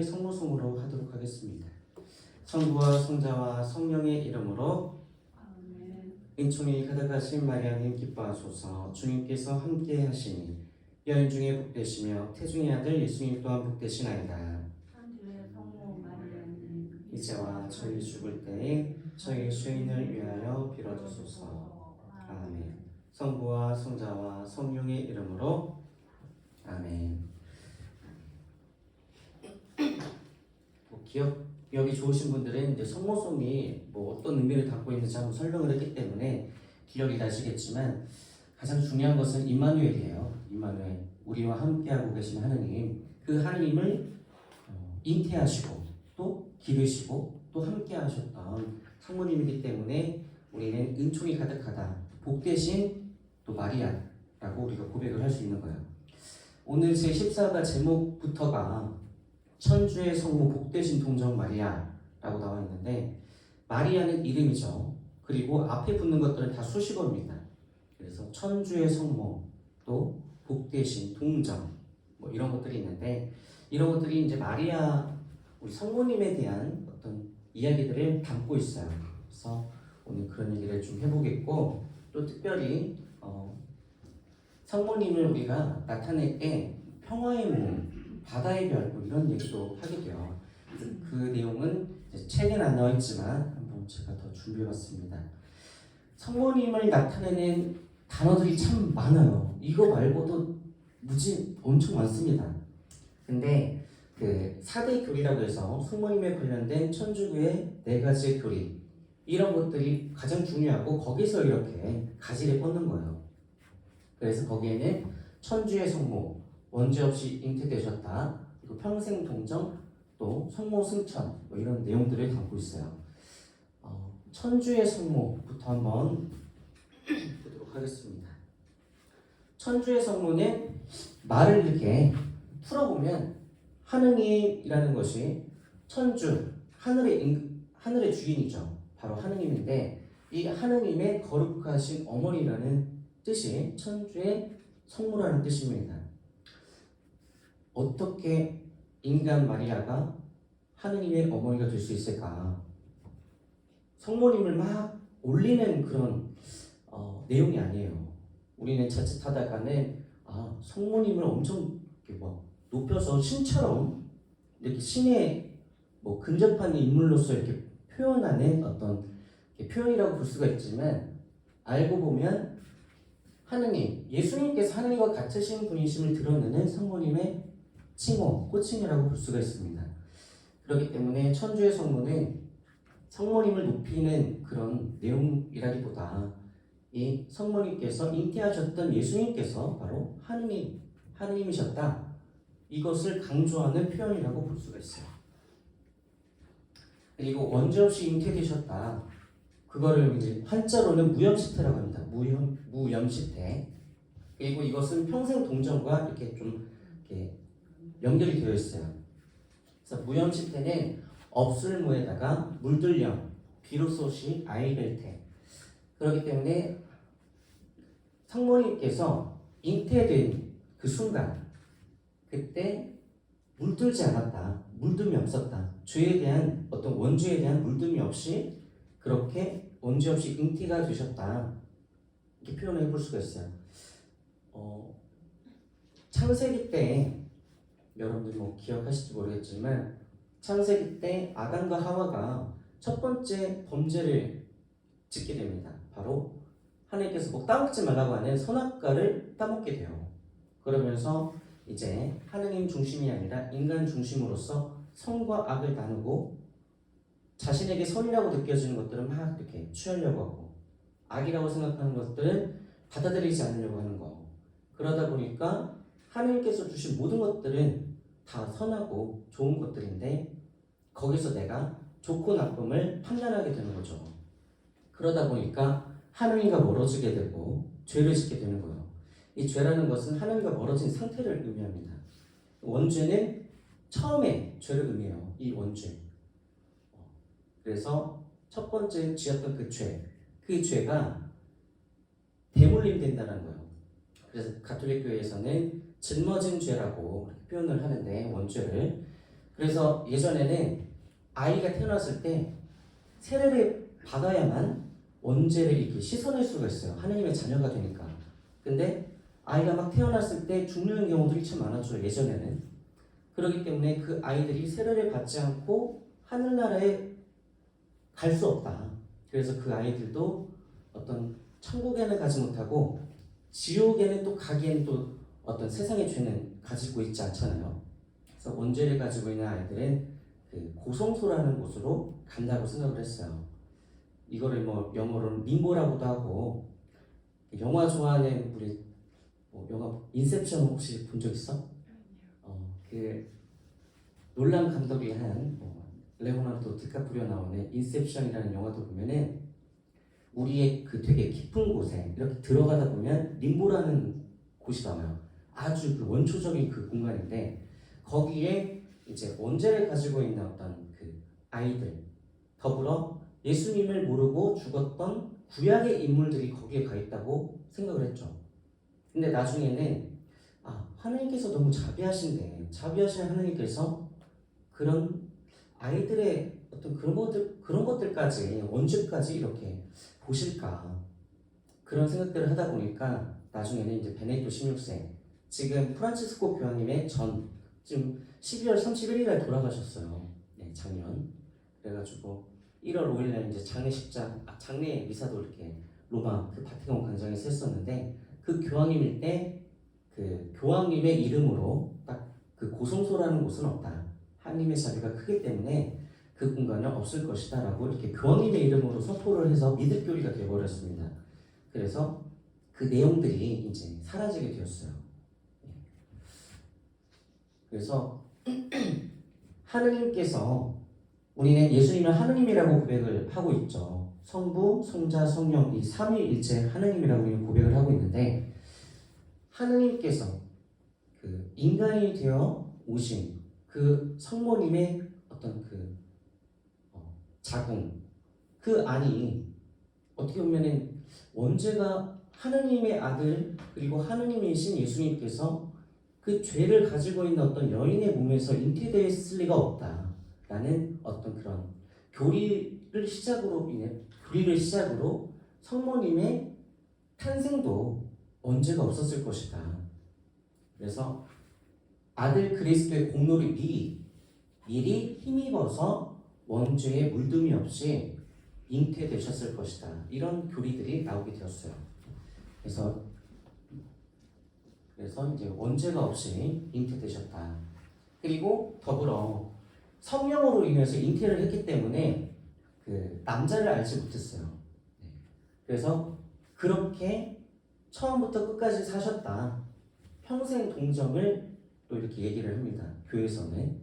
성모송으로 하도록 하겠습니다. 성부와 성자와 성령의 이름으로 아멘. 은총이 가득하신 마리아님 기뻐하소서. 주님께서 함께 하시니 여인 중에 복되시며 태중의 아들 예수님 또한 복되시나이다. 천주의 성모 마리아님, 이제와 저희 죽을 때에 저희 죄인을 위하여 빌어주소서. 아멘. 성부와 성자와 성령의 이름으로 아멘. 기억력이 좋으신 분들은 이제 성모송이 어떤 의미를 담고 있는지 한번 설명을 했기 때문에 기억이 나시겠지만, 가장 중요한 것은 임마누엘이에요. 임마누엘, 우리와 함께하고 계신 하느님, 그 하느님을 잉태하시고 또 기르시고 또 함께하셨던 성모님이기 때문에 우리는 은총이 가득하다, 복되신 또 마리아라고 우리가 고백을 할 수 있는 거예요. 오늘 제 14가 제목부터가 천주의 성모 복되신 동정 마리아라고 나와 있는데, 마리아는 이름이죠. 그리고 앞에 붙는 것들은 다 수식어입니다. 그래서 천주의 성모, 또 복되신 동정, 이런 것들이 있는데, 이런 것들이 이제 마리아, 우리 성모님에 대한 어떤 이야기들을 담고 있어요. 그래서 오늘 그런 얘기를 좀 해보겠고, 또 특별히 성모님을 우리가 나타낼 때 평화의 몸, 바다의 별, 이런 얘기도 하게 돼요. 그 내용은 책에는 안 나와 있지만 한번 제가 더 준비해봤습니다. 성모님을 나타내는 단어들이 참 많아요. 이거 말고도 무지 엄청 많습니다. 근데 그 4대 교리라고 해서 성모님에 관련된 천주교의 4가지의 교리, 이런 것들이 가장 중요하고 거기서 이렇게 가지를 뻗는 거예요. 그래서 거기에는 천주의 성모, 원죄 없이 잉태되셨다, 그리고 평생 동정, 또 성모 승천, 이런 내용들을 담고 있어요. 천주의 성모부터 한번 보도록 하겠습니다. 천주의 성모는 말을 이렇게 풀어보면 하느님이라는 것이 천주, 하늘의 주인이죠. 바로 하느님인데, 이 하느님의 거룩하신 어머니라는 뜻이 천주의 성모라는 뜻입니다. 어떻게 인간 마리아가 하느님의 어머니가 될 수 있을까? 성모님을 막 올리는 그런 내용이 아니에요. 우리는 자칫하다가는 성모님을 엄청 이렇게 높여서 신처럼 이렇게 신의 근접한 인물로서 이렇게 표현하는 어떤 표현이라고 볼 수가 있지만, 알고 보면 하느님, 예수님께서 하느님과 같으신 분이심을 드러내는 성모님의 칭호, 호칭이라고 볼 수가 있습니다. 그렇기 때문에 천주의 성모는 성모님을 높이는 그런 내용이라기보다 이 성모님께서 잉태하셨던 예수님께서 바로 하느님이셨다, 이것을 강조하는 표현이라고 볼 수가 있어요. 그리고 원죄 없이 잉태되셨다, 그거를 이제 한자로는 무염시태라고 합니다. 무염시태. 그리고 이것은 평생 동정과 이렇게 좀 연결이 되어 있어요. 그래서 무염시태는 없을무에다가 물들염, 비로소시 아이벨테. 그렇기 때문에 성모님께서 잉태된 그 순간, 그때 물들지 않았다, 물듦이 없었다, 죄에 대한 어떤 원죄에 대한 물듦이 없이 그렇게 원죄 없이 잉태가 되셨다, 이렇게 표현을 해볼 수가 있어요. 창세기 때, 여러분들 기억하실지 모르겠지만, 창세기 때 아담과 하와가 첫 번째 범죄를 짓게 됩니다. 바로 하나님께서 따먹지 말라고 하는 선악과를 따먹게 돼요. 그러면서 이제 하느님 중심이 아니라 인간 중심으로서 선과 악을 나누고, 자신에게 선이라고 느껴지는 것들은 막 이렇게 취하려고 하고, 악이라고 생각하는 것들은 받아들이지 않으려고 하는 거. 그러다 보니까 하느님께서 주신 모든 것들은 다 선하고 좋은 것들인데, 거기서 내가 좋고 나쁨을 판단하게 되는 거죠. 그러다 보니까 하느님과 멀어지게 되고 죄를 짓게 되는 거예요. 이 죄라는 것은 하느님과 멀어진 상태를 의미합니다. 원죄는 처음에 죄를 의미해요. 이 원죄. 그래서 첫 번째 지었던 그 죄가 대물림 된다는 거예요. 그래서 가톨릭 교회에서는 짊어진 죄라고 표현을 하는데, 원죄를 그래서 예전에는 아이가 태어났을 때 세례를 받아야만 원죄를 이렇게 씻어낼 수가 있어요. 하느님의 자녀가 되니까. 근데 아이가 막 태어났을 때 죽는 경우들이 참 많았죠. 예전에는. 그렇기 때문에 그 아이들이 세례를 받지 않고 하늘나라에 갈 수 없다. 그래서 그 아이들도 어떤 천국에는 가지 못하고 지옥에는 또 가기에는 또 어떤 세상의 죄는 가지고 있지 않잖아요. 그래서 원죄를 가지고 있는 아이들은 그 고성소라는 곳으로 간다고 생각을 했어요. 이거를 뭐 영어로는 림보라고도 하고, 영화 좋아하는 우리 뭐 영화 인셉션 혹시 본 적 있어? 그 놀란 감독이 한 레오나르도 디카프리오 나오는 인셉션이라는 영화도 보면은 우리의 그 되게 깊은 곳에 이렇게 들어가다 보면 림보라는 곳이 나와요. 아주 그 원초적인 그 공간인데 거기에 이제 원죄를 가지고 있는 어떤 그 아이들 더불어 예수님을 모르고 죽었던 구약의 인물들이 거기에 가 있다고 생각을 했죠. 근데 나중에는 하나님께서 너무 자비하신 하나님께서 그런 아이들의 어떤 그런 것들까지 언제까지 이렇게 보실까 그런 생각들을 하다 보니까 나중에는 이제 베네딕토 16세 지금 프란치스코 교황님의 지금 12월 31일에 돌아가셨어요. 네, 작년. 그래가지고 1월 5일날 이제 장례 미사도 이렇게 로마 그 바티칸 광장에서 했었는데 그 교황님일 때 그 교황님의 이름으로 딱 그 고성소라는 곳은 없다. 하나님의 자비가 크기 때문에 그 공간은 없을 것이다 라고 이렇게 교황님의 이름으로 선포를 해서 미드교리가 되어버렸습니다. 그래서 그 내용들이 이제 사라지게 되었어요. 그래서 하느님께서 우리는 예수님을 하느님이라고 고백을 하고 있죠. 성부, 성자, 성령 이 삼위일체 하느님이라고 우리는 고백을 하고 있는데 하느님께서 그 인간이 되어 오신 그 성모님의 어떤 그 자궁 그 안이 어떻게 보면은 원죄가 하느님의 아들 그리고 하느님이신 예수님께서 그 죄를 가지고 있는 어떤 여인의 몸에서 잉태되었을 리가 없다라는 어떤 그런 교리를 시작으로 성모님의 탄생도 원죄가 없었을 것이다. 그래서 아들 그리스도의 공로를 미리 힘입어서 원죄에 물듦이 없이 잉태되셨을 것이다. 이런 교리들이 나오게 되었어요. 그래서 이제 원죄가 없이 잉태되셨다. 그리고 더불어 성령으로 인해서 잉태를 했기 때문에 그 남자를 알지 못했어요. 그래서 그렇게 처음부터 끝까지 사셨다. 평생 동정을 또 이렇게 얘기를 합니다. 교회에서는.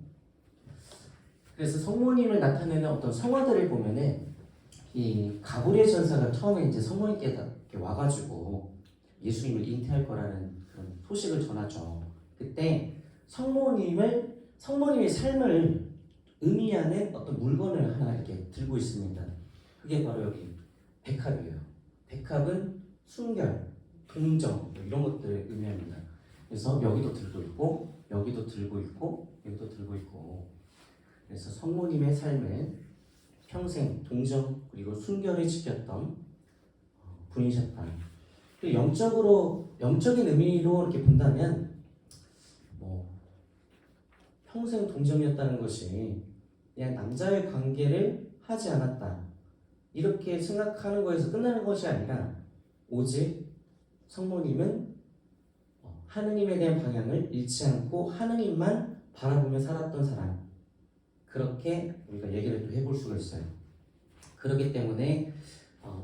그래서 성모님을 나타내는 어떤 성화들을 보면은 이 가브리엘 전사가 처음에 이제 성모님께 이렇게 와가지고 예수님을 잉태할 거라는 그런 소식을 전하죠. 그때 성모님의 삶을 의미하는 어떤 물건을 하나 이렇게 들고 있습니다. 그게 바로 여기 백합이에요. 백합은 순결, 동정 이런 것들을 의미합니다. 그래서 여기도 들고 있고 여기도 들고 있고 여기도 들고 있고 그래서 성모님의 삶을 평생 동정 그리고 순결을 지켰던 분이셨다. 영적인 의미로 이렇게 본다면 평생 동정이었다는 것이 그냥 남자의 관계를 하지 않았다 이렇게 생각하는 거에서 끝나는 것이 아니라 오직 성모님은 하느님에 대한 방향을 잃지 않고 하느님만 바라보며 살았던 사람 그렇게 우리가 얘기를 또 해볼 수가 있어요. 그렇기 때문에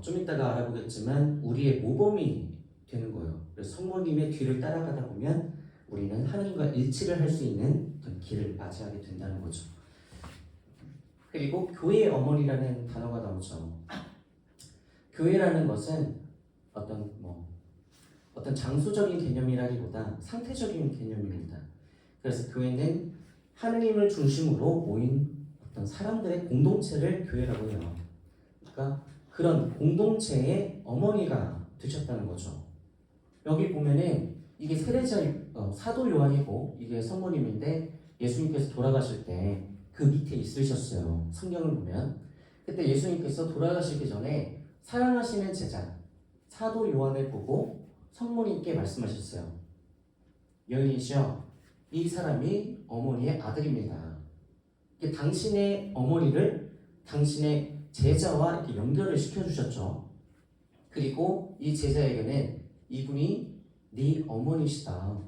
좀 이따가 알아보겠지만 우리의 모범이 되는 거예요. 그래서 성모님의 뒤를 따라가다 보면 우리는 하느님과 일치를 할 수 있는 어떤 길을 맞이하게 된다는 거죠. 그리고 교회의 어머니라는 단어가 나오죠. 교회라는 것은 어떤 장소적인 개념이라기보다 상태적인 개념입니다. 그래서 교회는 하느님을 중심으로 모인 어떤 사람들의 공동체를 교회라고 해요. 그러니까 그런 공동체의 어머니가 되셨다는 거죠. 여기 보면은 이게 세례자 사도 요한이고 이게 성모님인데 예수님께서 돌아가실 때 그 밑에 있으셨어요. 성경을 보면 그때 예수님께서 돌아가시기 전에 사랑하시는 제자 사도 요한을 보고 성모님께 말씀하셨어요. 여인이시여, 이 사람이 어머니의 아들입니다. 당신의 어머니를 당신의 제자와 이렇게 연결을 시켜주셨죠. 그리고 이 제자에게는 이분이 네 어머니시다.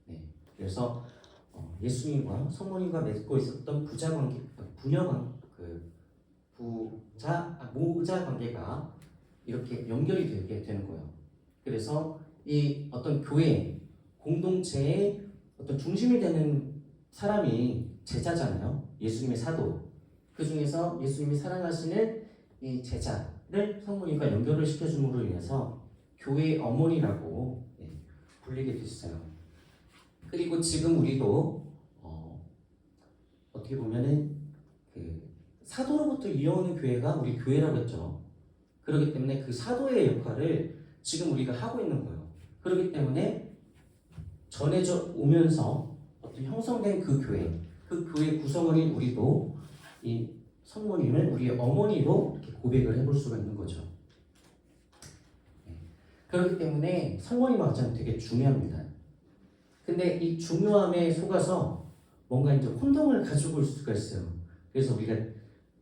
네. 그래서 예수님과 성모님과 맺고 있었던 모자 관계가 이렇게 연결이 되게 되는 거예요. 그래서 이 어떤 교회 공동체의 어떤 중심이 되는 사람이 제자잖아요. 예수님의 사도. 그 중에서 예수님이 사랑하시는 이 제자를 성모님과 연결을 시켜줌으로 인해서 교회의 어머니라고 불리게 됐어요. 그리고 지금 우리도 어떻게 보면은 그 사도로부터 이어오는 교회가 우리 교회라고 했죠. 그렇기 때문에 그 사도의 역할을 지금 우리가 하고 있는 거예요. 그렇기 때문에 전해져 오면서 어떤 형성된 그 교회 구성원인 우리도 이 성모님을 우리의 어머니로 이렇게 고백을 해볼 수가 있는 거죠. 그렇기 때문에 성모님과 가장 되게 중요합니다. 근데 이 중요함에 속아서 뭔가 이제 혼동을 가지고 올 수가 있어요. 그래서 우리가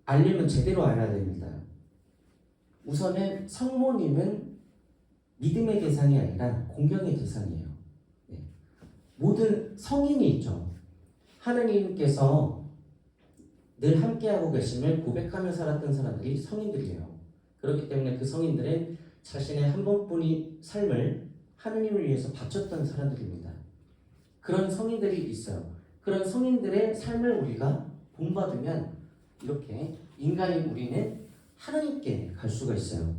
알려면 제대로 알아야 됩니다. 우선은 성모님은 믿음의 대상이 아니라 공경의 대상이에요. 모든 성인이 있죠. 하느님께서 늘 함께하고 계심을 고백하며 살았던 사람들이 성인들이에요. 그렇기 때문에 그 성인들은 자신의 한 번뿐인 삶을 하느님을 위해서 바쳤던 사람들입니다. 그런 성인들이 있어요. 그런 성인들의 삶을 우리가 본받으면 이렇게 인간인 우리는 하느님께 갈 수가 있어요.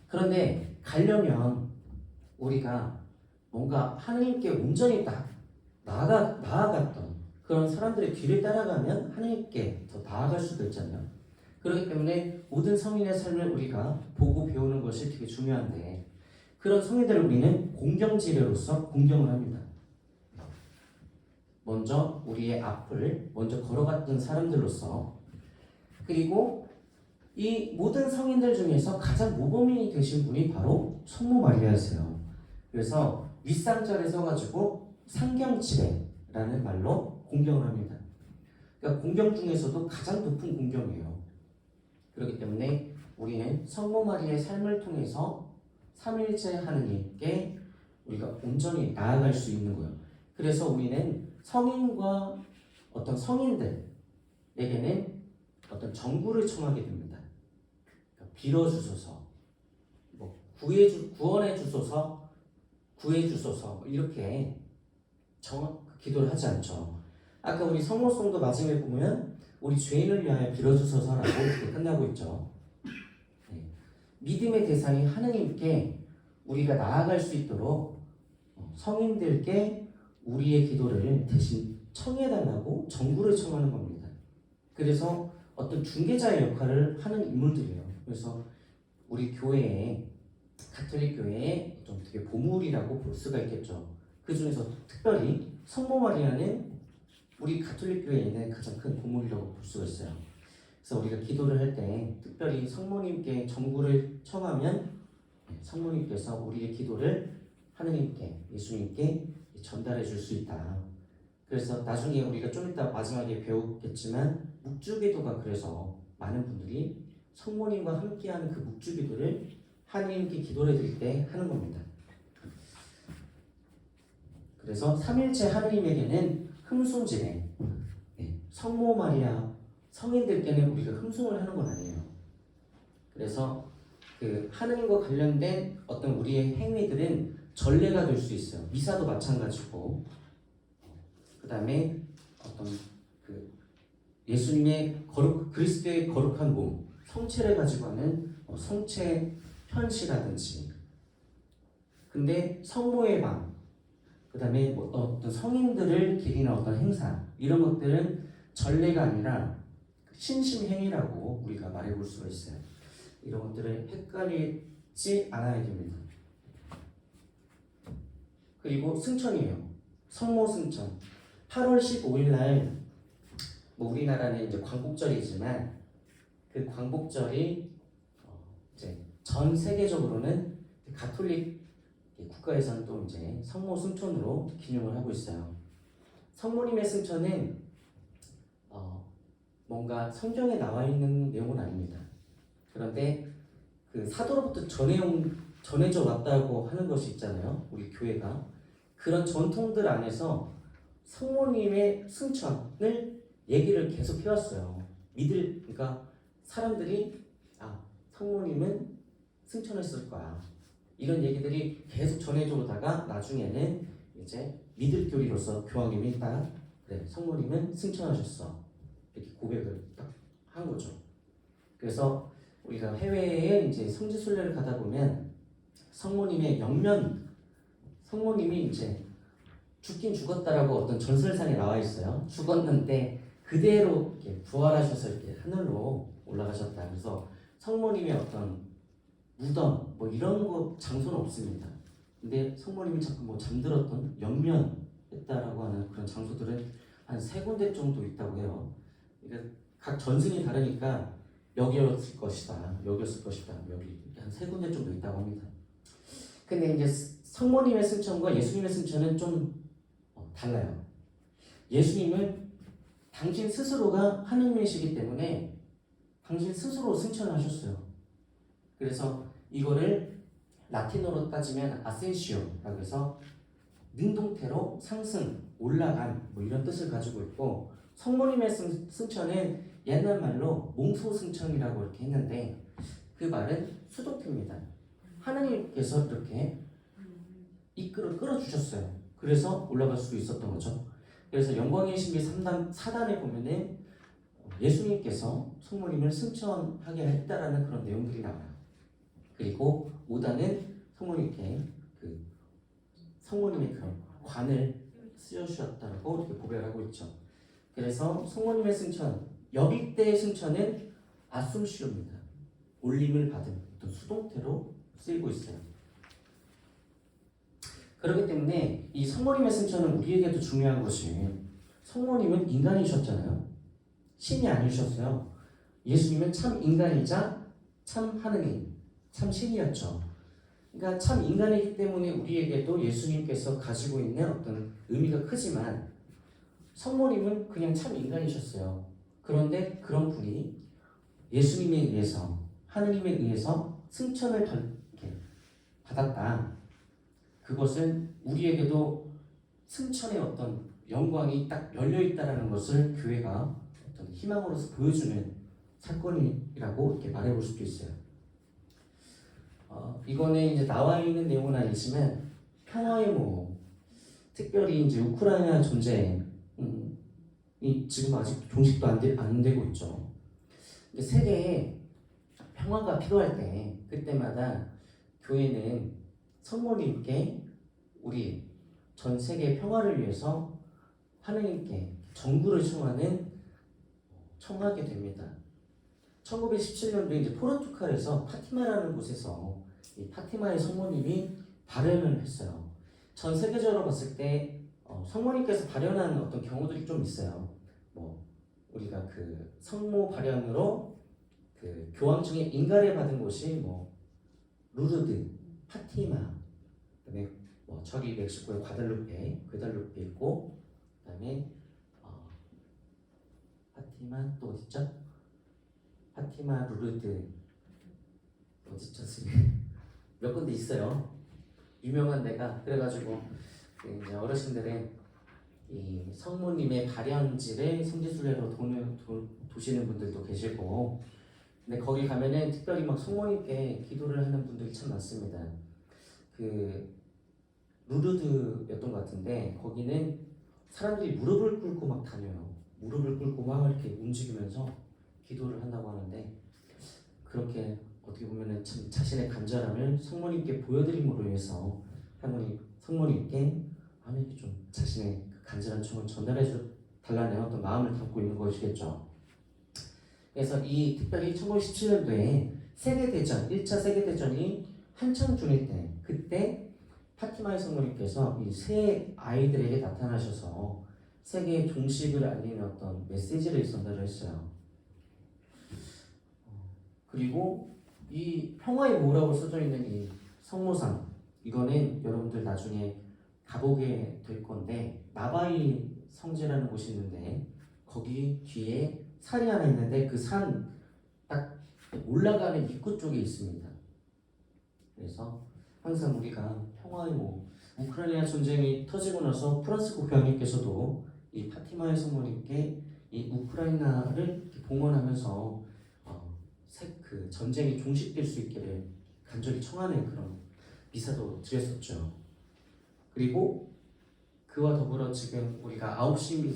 그런데 가려면 우리가 뭔가 하느님께 온전히 나아갔던 그런 사람들의 뒤를 따라가면 하느님께 더 나아갈 수도 있잖아요. 그렇기 때문에 모든 성인의 삶을 우리가 보고 배우는 것이 되게 중요한데 그런 성인들을 우리는 공경지례로서 공경을 합니다. 먼저 우리의 앞을 먼저 걸어갔던 사람들로서 그리고 이 모든 성인들 중에서 가장 모범이 되신 분이 바로 성모 마리아세요. 그래서 윗상자를 써가지고 상경지례라는 말로 공경을 합니다. 그러니까 공경 중에서도 가장 높은 공경이에요. 그렇기 때문에 우리는 성모 마리아의 삶을 통해서 삼일째 하느님께 우리가 온전히 나아갈 수 있는 거예요. 그래서 우리는 성인과 어떤 성인들에게는 어떤 정구를 청하게 됩니다. 그러니까 빌어주소서, 구원해 주소서, 구해 주소서 이렇게 기도를 하지 않죠. 아까 우리 성모송도 마지막에 보면 우리 죄인을 위하여 빌어주소서라고 이렇게 끝나고 있죠. 믿음의 대상인 하느님께 우리가 나아갈 수 있도록 성인들께 우리의 기도를 대신 청해달라고 정구를 청하는 겁니다. 그래서 어떤 중개자의 역할을 하는 인물들이에요. 그래서 우리 교회에 가톨릭 교회에 좀 되게 보물이라고 볼 수가 있겠죠. 그 중에서 특별히 성모 마리아는 우리 가톨릭 교회에 있는 가장 큰 보물이라고 볼 수가 있어요. 그래서 우리가 기도를 할 때 특별히 성모님께 정구를 청하면 성모님께서 우리의 기도를 하느님께 예수님께 전달해 줄 수 있다. 그래서 나중에 우리가 좀 이따 마지막에 배우겠지만 묵주기도가 그래서 많은 분들이 성모님과 함께하는 그 묵주기도를 하느님께 기도를 드릴 때 하는 겁니다. 그래서 삼일째 하느님에게는 흠송지례, 성모 마리아 성인들께는 우리가 흠송을 하는 건 아니에요. 그래서 그 하느님과 관련된 어떤 우리의 행위들은 전례가 될 수 있어요. 미사도 마찬가지고, 그 다음에 어떤 그 예수님의 그리스도의 거룩한 몸, 성체를 가지고 하는 성체 현시라든지, 근데 성모의 방, 그 다음에 어떤 성인들을 기리는 어떤 행사, 이런 것들은 전례가 아니라 신심행위라고 우리가 말해볼 수가 있어요. 이런 것들을 헷갈리지 않아야 됩니다. 그리고 승천이에요. 성모 승천. 8월 15일 날 뭐 우리나라는 이제 광복절이지만 그 광복절이 이제 전 세계적으로는 가톨릭 국가에서는 또 이제 성모 승천으로 기념을 하고 있어요. 성모님의 승천은 뭔가 성경에 나와 있는 내용은 아닙니다. 그런데 그 사도로부터 전해져 왔다고 하는 것이 있잖아요. 우리 교회가 그런 전통들 안에서 성모님의 승천을 얘기를 계속 해왔어요. 그러니까 사람들이 성모님은 승천했을 거야. 이런 얘기들이 계속 전해져 오다가 나중에는 이제 믿을 교리로서 교황님이 딱 그래, 성모님은 승천하셨어. 이렇게 고백을 딱 한 거죠. 그래서 우리가 해외에 이제 성지순례를 가다 보면 성모님의 성모님이 이제 죽긴 죽었다라고 어떤 전설상에 나와 있어요. 죽었는데 그대로 이렇게 부활하셔서 이렇게 하늘로 올라가셨다. 그래서 성모님의 어떤 무덤 뭐 이런 거 장소는 없습니다. 근데 성모님이 자꾸 뭐 잠들었던 연면했다라고 하는 그런 장소들은 한 3군데 정도 있다고 해요. 그러니까 각 전승이 다르니까 여기였을 것이다, 여기 한 3군데 정도 있다고 합니다. 근데 이제 성모님의 승천과 예수님의 승천은 좀 달라요. 예수님은 당신 스스로가 하느님이시기 때문에 당신 스스로 승천을 하셨어요. 그래서 이거를 라틴어로 따지면 아센시오라고 해서 능동태로 상승, 올라간 뭐 이런 뜻을 가지고 있고, 성모님의 승천은 옛날 말로 몽소승천이라고 이렇게 했는데 그 말은 수도태입니다. 하나님께서 이렇게 끌어주셨어요. 그래서 올라갈 수 있었던 거죠. 그래서 영광의 신비 4단에 보면은 예수님께서 성모님을 승천하게 했다라는 그런 내용들이 나와요. 그리고 5단은 성모님의 그런 관을 쓰여주셨다고 이렇게 고백을 하고 있죠. 그래서 성모님의 승천, 여기 때의 승천은 아숨시오입니다. 올림을 받은 어떤 수동태로 쓰이고 있어요. 그렇기 때문에 이 성모님의 승천은 우리에게도 중요한 것이, 성모님은 인간이셨잖아요. 신이 아니셨어요. 예수님은 참 인간이자 참 하느님, 참 신이었죠. 그러니까 참 인간이기 때문에 우리에게도 예수님께서 가지고 있는 어떤 의미가 크지만, 성모님은 그냥 참 인간이셨어요. 그런데 그런 분이 예수님에 의해서, 하느님에 의해서 승천을 받았다. 그것은 우리에게도 승천의 어떤 영광이 딱 열려있다라는 것을 교회가 어떤 희망으로서 보여주는 사건이라고 이렇게 말해볼 수도 있어요. 이거는 이제 나와 있는 내용은 아니지만 평화의 모험, 특별히 이제 우크라이나 전쟁이 지금 아직 종식도 안 되고 있죠. 세계에 평화가 필요할 때 그때마다 교회는 성모님께 우리 전 세계 평화를 위해서 하느님께 정구를 청하게 됩니다. 1917년도에 이제 포르투갈에서 파티마라는 곳에서 이 파티마의 성모님이 발현을 했어요. 전 세계적으로 봤을 때 성모님께서 발현한 어떤 경우들이 좀 있어요. 우리가 그 성모 발현으로 그 교황청에 인가를 받은 곳이 루르드, 파티마, 그다음에 저기 멕시코의 과달루페 있고, 그다음에 파티마 또 어딨죠? 파티마, 루르드 어딨죠? 몇 군데 있어요. 유명한 데가. 그래가지고 이제 어르신들의 이 성모님의 발현지를 성지순례로 도시는 분들도 계시고, 근데 거기 가면은 특별히 막 성모님께 기도를 하는 분들이 참 많습니다. 그 루르드였던 것 같은데 거기는 사람들이 무릎을 꿇고 막 다녀요. 무릎을 꿇고 막 이렇게 움직이면서 기도를 한다고 하는데, 그렇게 어떻게 보면은 참 자신의 간절함을 성모님께 보여드림으로 해서 성모님께 하나님께 좀 자신의 간절한 청을 전달해 달라는 어떤 마음을 담고 있는 것이겠죠. 그래서 이 특별히 1917년도에 세계대전, 1차 세계대전이 한창 중일 때, 그때 파티마의 성모님께서 이 세 아이들에게 나타나셔서 세계의 종식을 알리는 어떤 메시지를 전달을 했어요. 그리고 이 평화의 모라고 써져 있는 이 성모상, 이거는 여러분들 나중에 가보게 될 건데 나바이 성지라는 곳이 있는데 거기 뒤에 산이 하나 있는데 그 산 딱 올라가는 입구 쪽에 있습니다. 그래서 항상 우리가 평화의 모, 우크라이나 전쟁이 터지고 나서 프란시스코 교황님께서도 이 파티마의 성모님께 이 우크라이나를 이렇게 봉헌하면서 그 전쟁이 종식될 수 있기를 간절히 청하는 그런 미사도 드렸었죠. 그리고 그와 더불어 지금 우리가 9시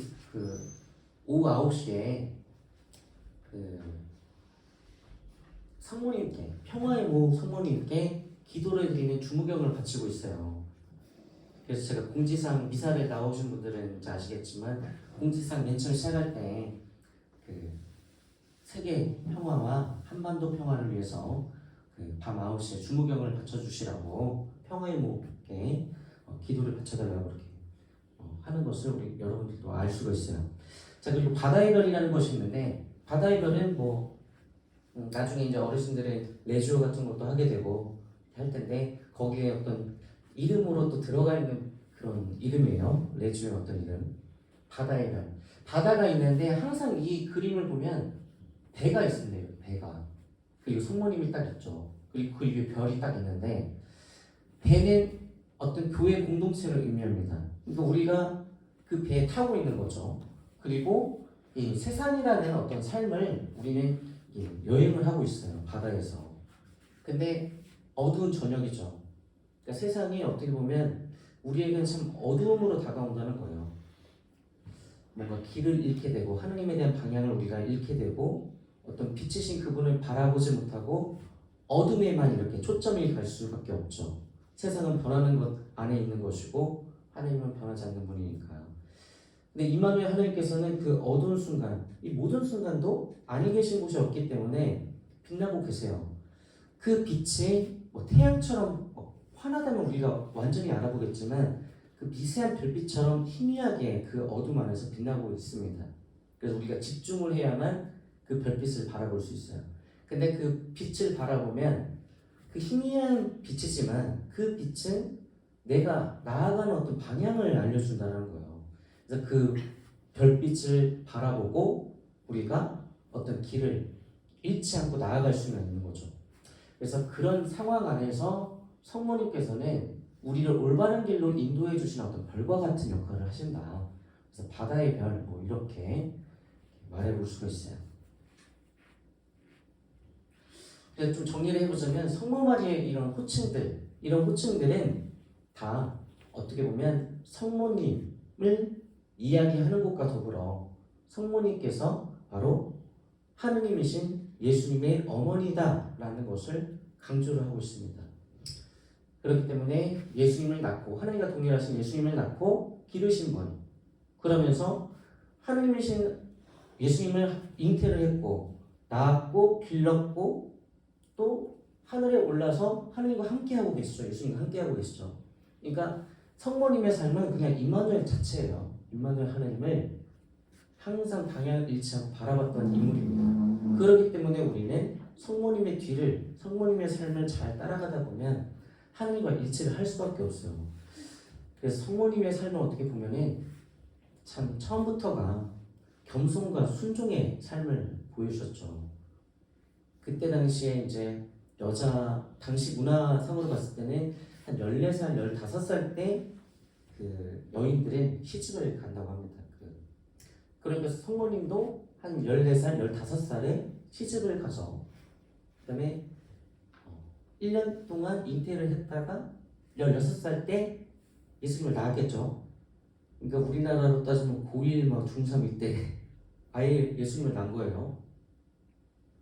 오후 9시에 그 성모님께 평화의 모 성모님께 기도를 드리는 주무경을 바치고 있어요. 그래서 제가 공지상 미사를 나오신 분들은 이제 아시겠지만 공지상 맨 처음 시작할 때 그 세계 평화와 한반도 평화를 위해서 그 밤 9시에 주무경을 바쳐주시라고 평화의 모께 기도를 바쳐달라고 그렇게 하는 것을 우리 여러분들도 알 수가 있어요. 자, 그리고 바다의 별이라는 것이 있는데 바다의 별은 뭐 나중에 이제 어르신들은 레지오 같은 것도 하게 되고 할 텐데 거기에 어떤 이름으로 또 들어가 있는 그런 이름이에요. 레지오의 어떤 이름. 바다의 별. 바다가 있는데 항상 이 그림을 보면 배가 있습니다. 배가. 그리고 성모님이 딱 있죠. 그리고 그 위에 별이 딱 있는데 배는 어떤 교회 공동체를 의미합니다. 그러니까 우리가 그 배에 타고 있는 거죠. 그리고 이 세상이라는 어떤 삶을 우리는 여행을 하고 있어요. 바다에서. 근데 어두운 저녁이죠. 그러니까 세상이 어떻게 보면 우리에게는 참 어두움으로 다가온다는 거예요. 뭔가 길을 잃게 되고 하나님에 대한 방향을 우리가 잃게 되고 어떤 빛이신 그분을 바라보지 못하고 어둠에만 이렇게 초점이 갈 수밖에 없죠. 세상은 변하는 것 안에 있는 것이고 하나님은 변하지 않는 분이니까요. 근데 임마누엘 하나님께서는 그 어두운 순간, 이 모든 순간도 아니 계신 곳이 없기 때문에 빛나고 계세요. 그 빛이 뭐 태양처럼 환하다면 우리가 완전히 알아보겠지만 그 미세한 별빛처럼 희미하게 그 어둠 안에서 빛나고 있습니다. 그래서 우리가 집중을 해야만 그 별빛을 바라볼 수 있어요. 근데 그 빛을 바라보면 그 희미한 빛이지만 그 빛은 내가 나아가는 어떤 방향을 알려준다는 거예요. 그래서 그 별빛을 바라보고 우리가 어떤 길을 잃지 않고 나아갈 수는 있는 거죠. 그래서 그런 상황 안에서 성모님께서는 우리를 올바른 길로 인도해 주신 어떤 별과 같은 역할을 하신다. 그래서 바다의 별, 뭐 이렇게 말해볼 수가 있어요. 그래서 좀 정리를 해보자면 성모 마리의 이런 호칭들은 다 어떻게 보면 성모님을 이야기하는 것과 더불어 성모님께서 바로 하느님이신 예수님의 어머니다라는 것을 강조를 하고 있습니다. 그렇기 때문에 예수님을 낳고 하나님과 동일하신 예수님을 낳고 기르신 분, 그러면서 하느님이신 예수님을 잉태를 했고 낳았고 길렀고 또 하늘에 올라서 하느님과 함께하고 계시죠. 예수님과 함께하고 계시죠. 그러니까 성모님의 삶은 그냥 임마누엘 자체예요. 임마누엘 하나님을 항상 방향을 잃지 않고 바라봤던 인물입니다. 그렇기 때문에 우리는 성모님의 뒤를, 성모님의 삶을 잘 따라가다 보면 하나님과 일치를 할 수밖에 없어요. 그래서 성모님의 삶을 어떻게 보면은 참 처음부터가 겸손과 순종의 삶을 보여주셨죠. 그때 당시에 이제 당시 문화상으로 봤을 때는 한 14살, 15살 때 그 여인들은 시집을 간다고 합니다. 그러니까 성모님도 한 14살, 15살에 시집을 가서 그 다음에 1년 동안 잉태를 했다가 16살 때 예수님을 낳았겠죠. 그러니까 우리나라로 따지면 고1, 막 중3일 때 아예 예수님을 낳은 거예요.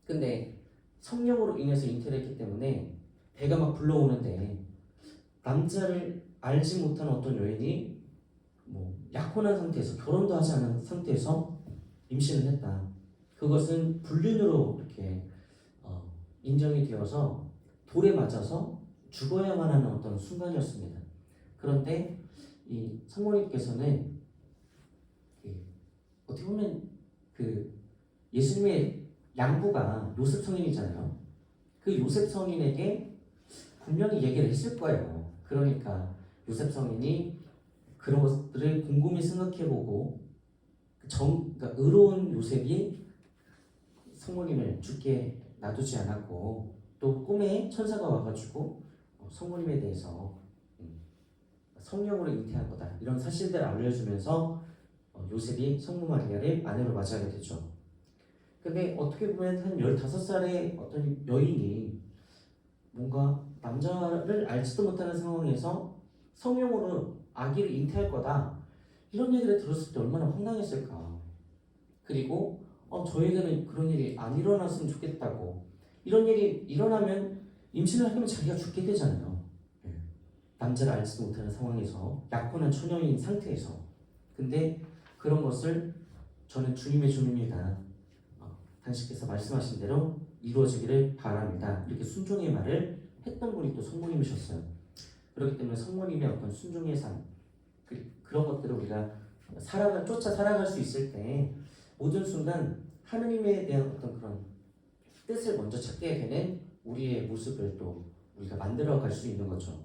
근데 성령으로 인해서 잉태를 했기 때문에 배가 막 불러오는데 남자를 알지 못한 어떤 여인이 뭐 약혼한 상태에서 결혼도 하지 않은 상태에서 임신을 했다. 그것은 불륜으로 이렇게 인정이 되어서 돌에 맞아서 죽어야만 하는 어떤 순간이었습니다. 그런데 이 성모님께서는 어떻게 보면 그 예수님의 양부가 요셉 성인이잖아요. 그 요셉 성인에게 분명히 얘기를 했을 거예요. 그러니까 요셉 성인이 그런 것들을 곰곰이 생각해보고 그러니까 의로운 요셉이 성모님을 죽게 놔두지 않았고 또 꿈에 천사가 와가지고 성모님에 대해서 성령으로 잉태한 거다 이런 사실들을 알려주면서 요셉이 성모 마리아를 아내로 맞이하게 되죠. 근데 어떻게 보면 한 15살의 어떤 여인이 뭔가 남자를 알지도 못하는 상황에서 성령으로 아기를 잉태할 거다 이런 얘기를 들었을 때 얼마나 황당했을까. 그리고 저에게는 그런 일이 안 일어났으면 좋겠다고. 이런 일이 일어나면 임신을 하면 자기가 죽게 되잖아요. 남자를 알지도 못하는 상황에서 약혼한 처녀인 상태에서. 근데 그런 것을 저는 주님의 종입니다. 당신께서 말씀하신 대로 이루어지기를 바랍니다. 이렇게 순종의 말을 했던 분이 또 성모님이셨어요. 그렇기 때문에 성모님의 어떤 순종의 삶 그런 것들을 우리가 쫓아 살아갈 수 있을 때 모든 순간 하느님에 대한 어떤 그런 뜻을 먼저 찾게 되는 우리의 모습을 또 우리가 만들어갈 수 있는 거죠.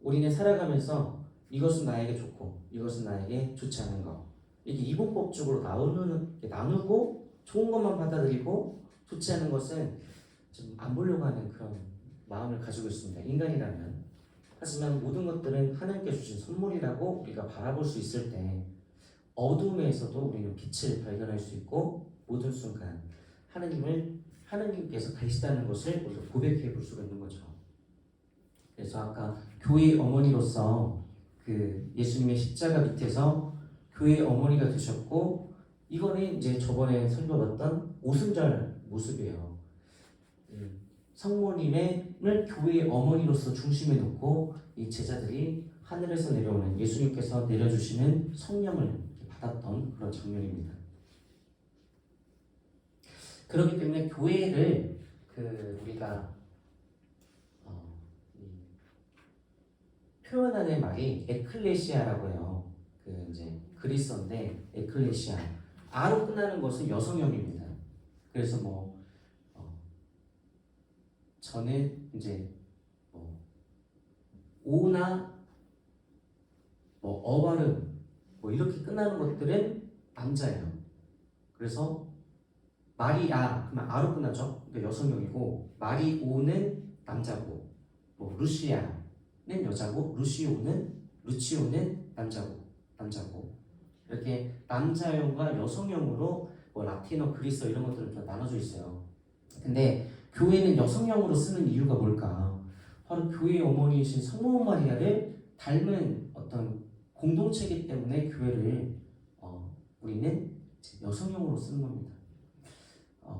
우리는 살아가면서 이것은 나에게 좋고 이것은 나에게 좋지 않은 거 이렇게 이분법적으로 나누고 좋은 것만 받아들이고 좋지 않은 것은 좀 안 보려고 하는 그런 마음을 가지고 있습니다. 인간이라면. 하지만 모든 것들은 하나님께 주신 선물이라고 우리가 바라볼 수 있을 때 어둠에서도 우리는 빛을 발견할 수 있고 모든 순간 하나님께서 계시다는 것을 우리가 고백해 볼 수가 있는 거죠. 그래서 아까 교회의 어머니로서 그 예수님의 십자가 밑에서 교회의 어머니가 되셨고 이거는 이제 저번에 설교받던 오순절 모습이에요. 성모님을 교회의 어머니로서 중심에 놓고 이 제자들이 하늘에서 내려오는 예수님께서 내려주시는 성령을 받았던 그런 장면입니다. 그렇기 때문에 교회를 우리가 표현하는 말이 에클레시아라고 해요. 이제 그리스어인데 에클레시아 아로 끝나는 것은 여성형입니다. 그래서 저는 이제 오나 어바르 이렇게 끝나는 것들은 남자예요. 그래서 마리아 그러면 아로 끝나죠. 그러니까 여성형이고 마리오는 남자고 루시아는 여자고 루치오는 남자고 이렇게 남자형과 여성형으로 라틴어 그리스어 이런 것들은 좀 나눠져 있어요. 근데 교회는 여성형으로 쓰는 이유가 뭘까? 바로 교회의 어머니이신 성모 마리아를 닮은 어떤 공동체이기 때문에 교회를 우리는 여성형으로 쓰는 겁니다.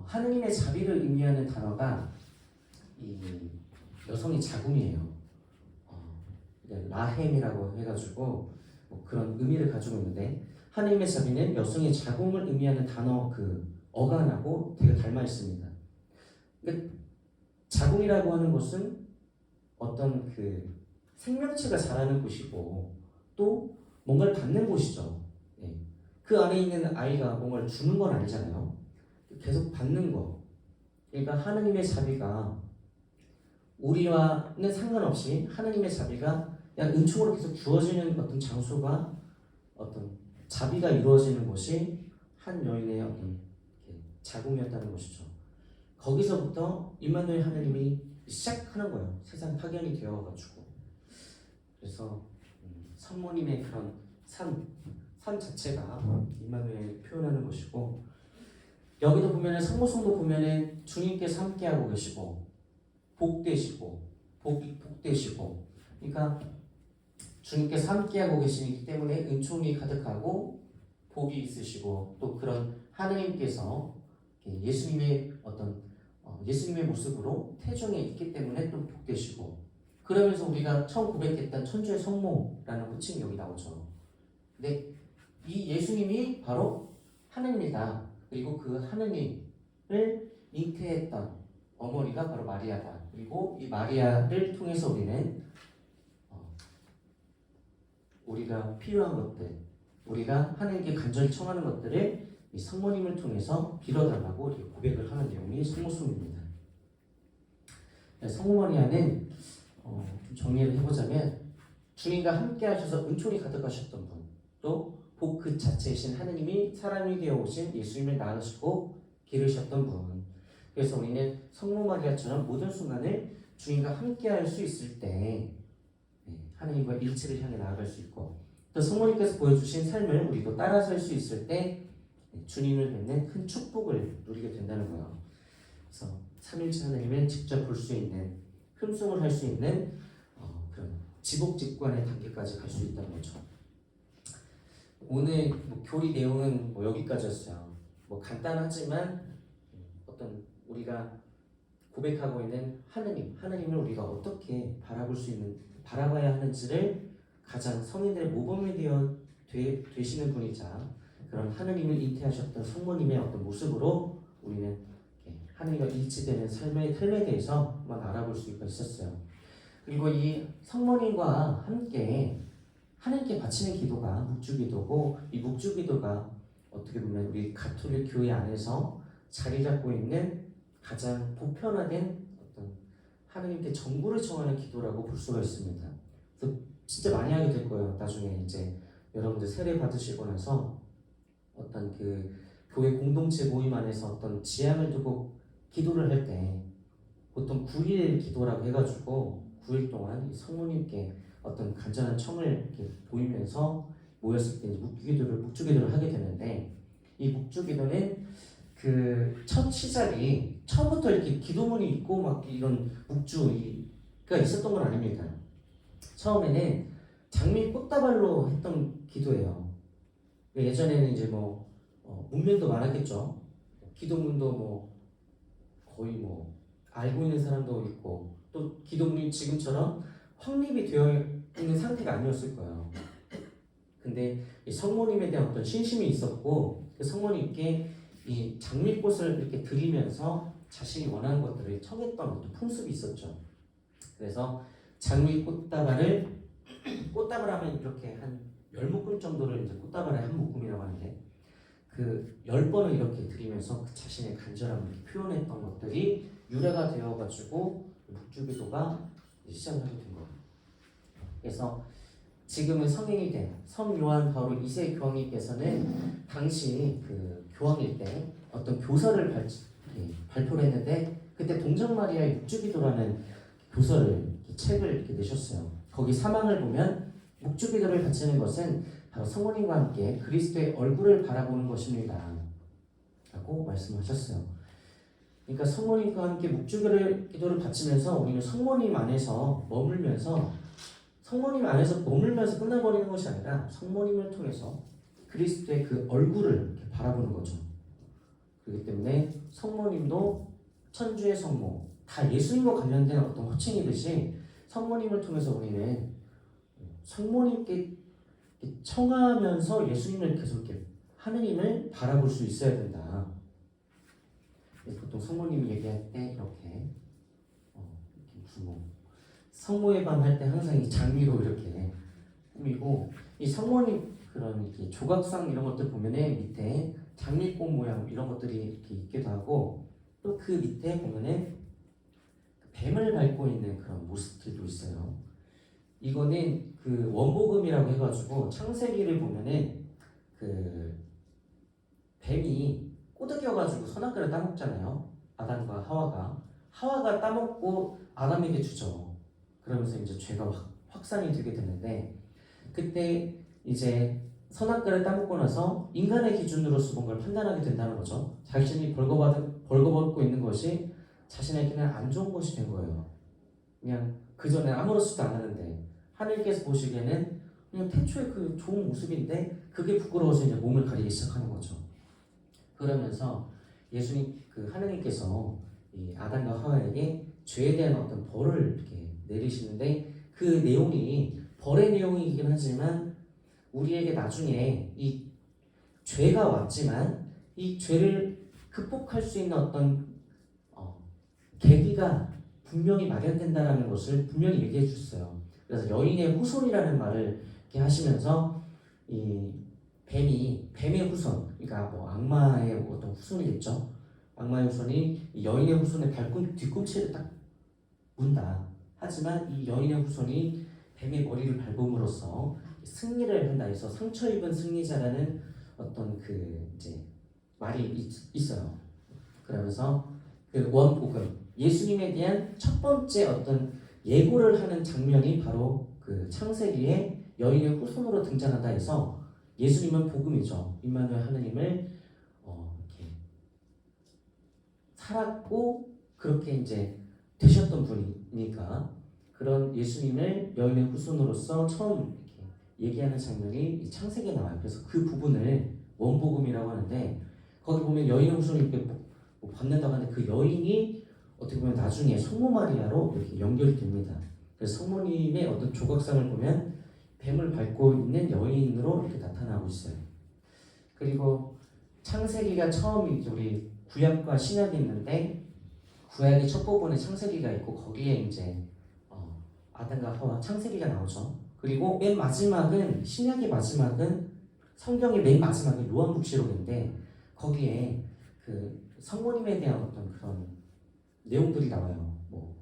하느님의 자비를 의미하는 단어가 이 여성의 자궁이에요. 라헬이라고 해가지고 그런 의미를 가지고 있는데 하느님의 자비는 여성의 자궁을 의미하는 단어 어간하고 되게 닮아 있습니다. 그러니까 자궁이라고 하는 것은 어떤 생명체가 자라는 곳이고 또 뭔가를 받는 곳이죠. 그 안에 있는 아이가 뭔가를 주는 건 아니잖아요. 계속 받는 거. 그러니까 하느님의 자비가 우리와는 상관없이 하느님의 자비가 그냥 은총으로 계속 주어지는 어떤 장소가 어떤 자비가 이루어지는 곳이 한 여인의 어떤 자궁이었다는 것이죠. 거기서부터 임마누엘 하느님이 시작하는 거예요. 세상 파견이 되어가지고. 그래서 성모님의 그런 삶 자체가 임마누엘 표현하는 것이고 여기도 보면은 성모성도 보면은 주님께서 함께하고 계시고 복되시고 복되시고 그러니까 주님께서 함께하고 계시기 때문에 은총이 가득하고 복이 있으시고 또 그런 하느님께서 예수님의 예수님의 모습으로 태중에 있기 때문에 또 복되시고 그러면서 우리가 처음 고백했던 천주의 성모라는 호칭이 여기 나오죠. 근데 이 예수님이 바로 하느님이다. 그리고 그 하느님을 잉태했던 어머니가 바로 마리아다. 그리고 이 마리아를 통해서 우리는 우리가 필요한 것들 우리가 하나님께 간절히 청하는 것들을 이 성모님을 통해서 빌어달라고 이렇게 고백을 하는 내용이 성모송입니다. 성모 마리아는 좀 정리를 해보자면 주님과 함께 하셔서 은총이 가득하셨던 분, 또 복 그 자체이신 하느님이 사람이 되어 오신 예수님을 낳으시고 기르셨던 분. 그래서 우리는 성모 마리아처럼 모든 순간을 주님과 함께 할 수 있을 때 하나님과 일치를 향해 나아갈 수 있고, 또 성모님께서 보여주신 삶을 우리도 따라 살 수 있을 때 주님을 뵙는 큰 축복을 누리게 된다는 거예요. 그래서 삼일째 하나님을 직접 볼 수 있는, 흠숭을 할 수 있는 그런 지복직관의 단계까지 갈 수 있다는 거죠. 오늘 교리 내용은 여기까지였어요. 간단하지만 어떤 우리가 고백하고 있는 하나님을 우리가 어떻게 바라봐야 하는지를 가장 성인들의 모범이 되시는 분이자 그런 하나님을 잉태하셨던 성모님의 어떤 모습으로 우리는 하나님과 일치되는 삶에 대해서 한번 알아볼 수가 있었어요. 그리고 이 성모님과 함께 하나님께 바치는 기도가 묵주기도고, 이 묵주기도가 어떻게 보면 우리 가톨릭 교회 안에서 자리 잡고 있는 가장 보편화된 어떤 하나님께 정보를 청하는 기도라고 볼 수가 있습니다. 그래서 진짜 많이 하게 될 거예요. 나중에 이제 여러분들 세례 받으시고 나서 어떤 그 교회 공동체 모임 안에서 어떤 지향을 두고 기도를 할 때 보통 9일 기도라고 해가지고 9일 동안 성모님께 어떤 간절한 청을 이렇게 보이면서 모였을 때 묵주기도를 하게 되는데, 이 묵주기도는 그 첫 시작이 처음부터 이렇게 기도문이 있고 막 이런 묵주가 있었던 건 아닙니다. 처음에는 장미 꽃다발로 했던 기도예요. 예전에는 이제 문면도 많았겠죠. 기도문도 거의 알고 있는 사람도 있고, 또 기도문이 지금처럼 확립이 되어 있는 상태가 아니었을 거예요. 근데 이 성모님에 대한 어떤 신심이 있었고, 그 성모님께 이 장미꽃을 이렇게 드리면서 자신이 원하는 것들을 청했던 어떤 풍습이 있었죠. 그래서 장미 꽃다발을 하면 이렇게 한 10묶음 정도를 이제 꽃다발의 한 묶음이라고 하는데, 그 10번을 이렇게 드리면서 그 자신의 간절함을 이렇게 표현했던 것들이 유래가 되어가지고 묵주기도가 시작을 하게 된 거예요. 그래서 지금은 성인이 된 성요한 바오로 2세 교황님께서는 당시 그 교황일 때 어떤 교서를 발표를 했는데, 그때 동정마리아의 묵주기도라는 교서를 책을 이렇게 내셨어요. 거기 사망을 보면 묵주기도를 바치는 것은 바로 성모님과 함께 그리스도의 얼굴을 바라보는 것입니다 라고 말씀하셨어요. 그러니까 성모님과 함께 묵주기도를 바치면서 우리는 성모님 안에서 머물면서 끝나버리는 것이 아니라 성모님을 통해서 그리스도의 그 얼굴을 이렇게 바라보는 거죠. 그렇기 때문에 성모님도 천주의 성모, 다 예수님과 관련된 어떤 호칭이듯이 성모님을 통해서 우리는 성모님께 청하면서 예수님을 계속 이렇게 하느님을 바라볼 수 있어야 된다. 보통 성모님이 얘기할 때 이렇게 부모 성모의 밤 할 때 항상 이 장미로 이렇게 꾸미고, 이 성모님 그런 이렇게 조각상 이런 것들 보면은 밑에 장미꽃 모양 이런 것들이 이렇게 있기도 하고, 또 그 밑에 보면은 뱀을 밟고 있는 그런 모습들도 있어요. 이거는 그 원복음이라고 해가지고 창세기를 보면은 그 뱀이 꼬드겨가지고 선악과를 따먹잖아요. 아담과 하와가 따먹고 아담에게 주죠. 그러면서 이제 죄가 확산이 되게 되는데, 그때 이제 선악과를 따먹고 나서 인간의 기준으로서 뭔가를 판단하게 된다는 거죠. 자신이 벌거벗고 있는 것이 자신에게는 안 좋은 것이 된 거예요. 그냥 그 전에 아무렇지도 않았는데 하나님께서 보시기에는 그냥 태초에 그 좋은 모습인데 그게 부끄러워서 이제 몸을 가리기 시작하는 거죠. 그러면서 하나님께서 이 아담과 하와에게 죄에 대한 어떤 벌을 이렇게 내리시는데, 그 내용이 벌의 내용이긴 하지만 우리에게 나중에 이 죄가 왔지만 이 죄를 극복할 수 있는 어떤 계기가 분명히 마련된다라는 것을 분명히 얘기해 주셨어요. 그래서 여인의 후손이라는 말을 이렇게 하시면서 이 뱀의 후손, 그러니까 뭐 악마의 어떤 후손이겠죠. 악마의 후손이 이 여인의 후손의 뒤꿈치를 딱 문다. 하지만 이 여인의 후손이 뱀의 머리를 밟음으로써 승리를 한다 해서 상처 입은 승리자라는 어떤 그 이제 말이 있어요. 그러면서 그 원복음 예수님에 대한 첫 번째 어떤 예고를 하는 장면이 바로 그 창세기에 여인의 후손으로 등장한다 해서 예수님은 복음이죠. 임마누엘 하느님을 이렇게 살았고 그렇게 이제 되셨던 분이니까 그런 예수님을 여인의 후손으로서 처음 이렇게 얘기하는 장면이 이 창세기에 나와요. 그래서 그 부분을 원복음이라고 하는데 거기 보면 여인의 후손이 이렇게 뭐 받는다고 하는데 그 여인이 어떻게 보면 나중에 성모 마리아로 이렇게 연결이 됩니다. 그래서 성모님의 어떤 조각상을 보면 뱀을 밟고 있는 여인으로 이렇게 나타나고 있어요. 그리고 창세기가 처음이죠. 우리 구약과 신약이 있는데 구약의 첫 부분에 창세기가 있고 거기에 이제 아담과 하와 창세기가 나오죠. 그리고 맨 마지막은 신약의 마지막은 성경의 맨 마지막은 요한복음인데 거기에 그 성모님에 대한 어떤 그런 내용들이 나와요. 뭐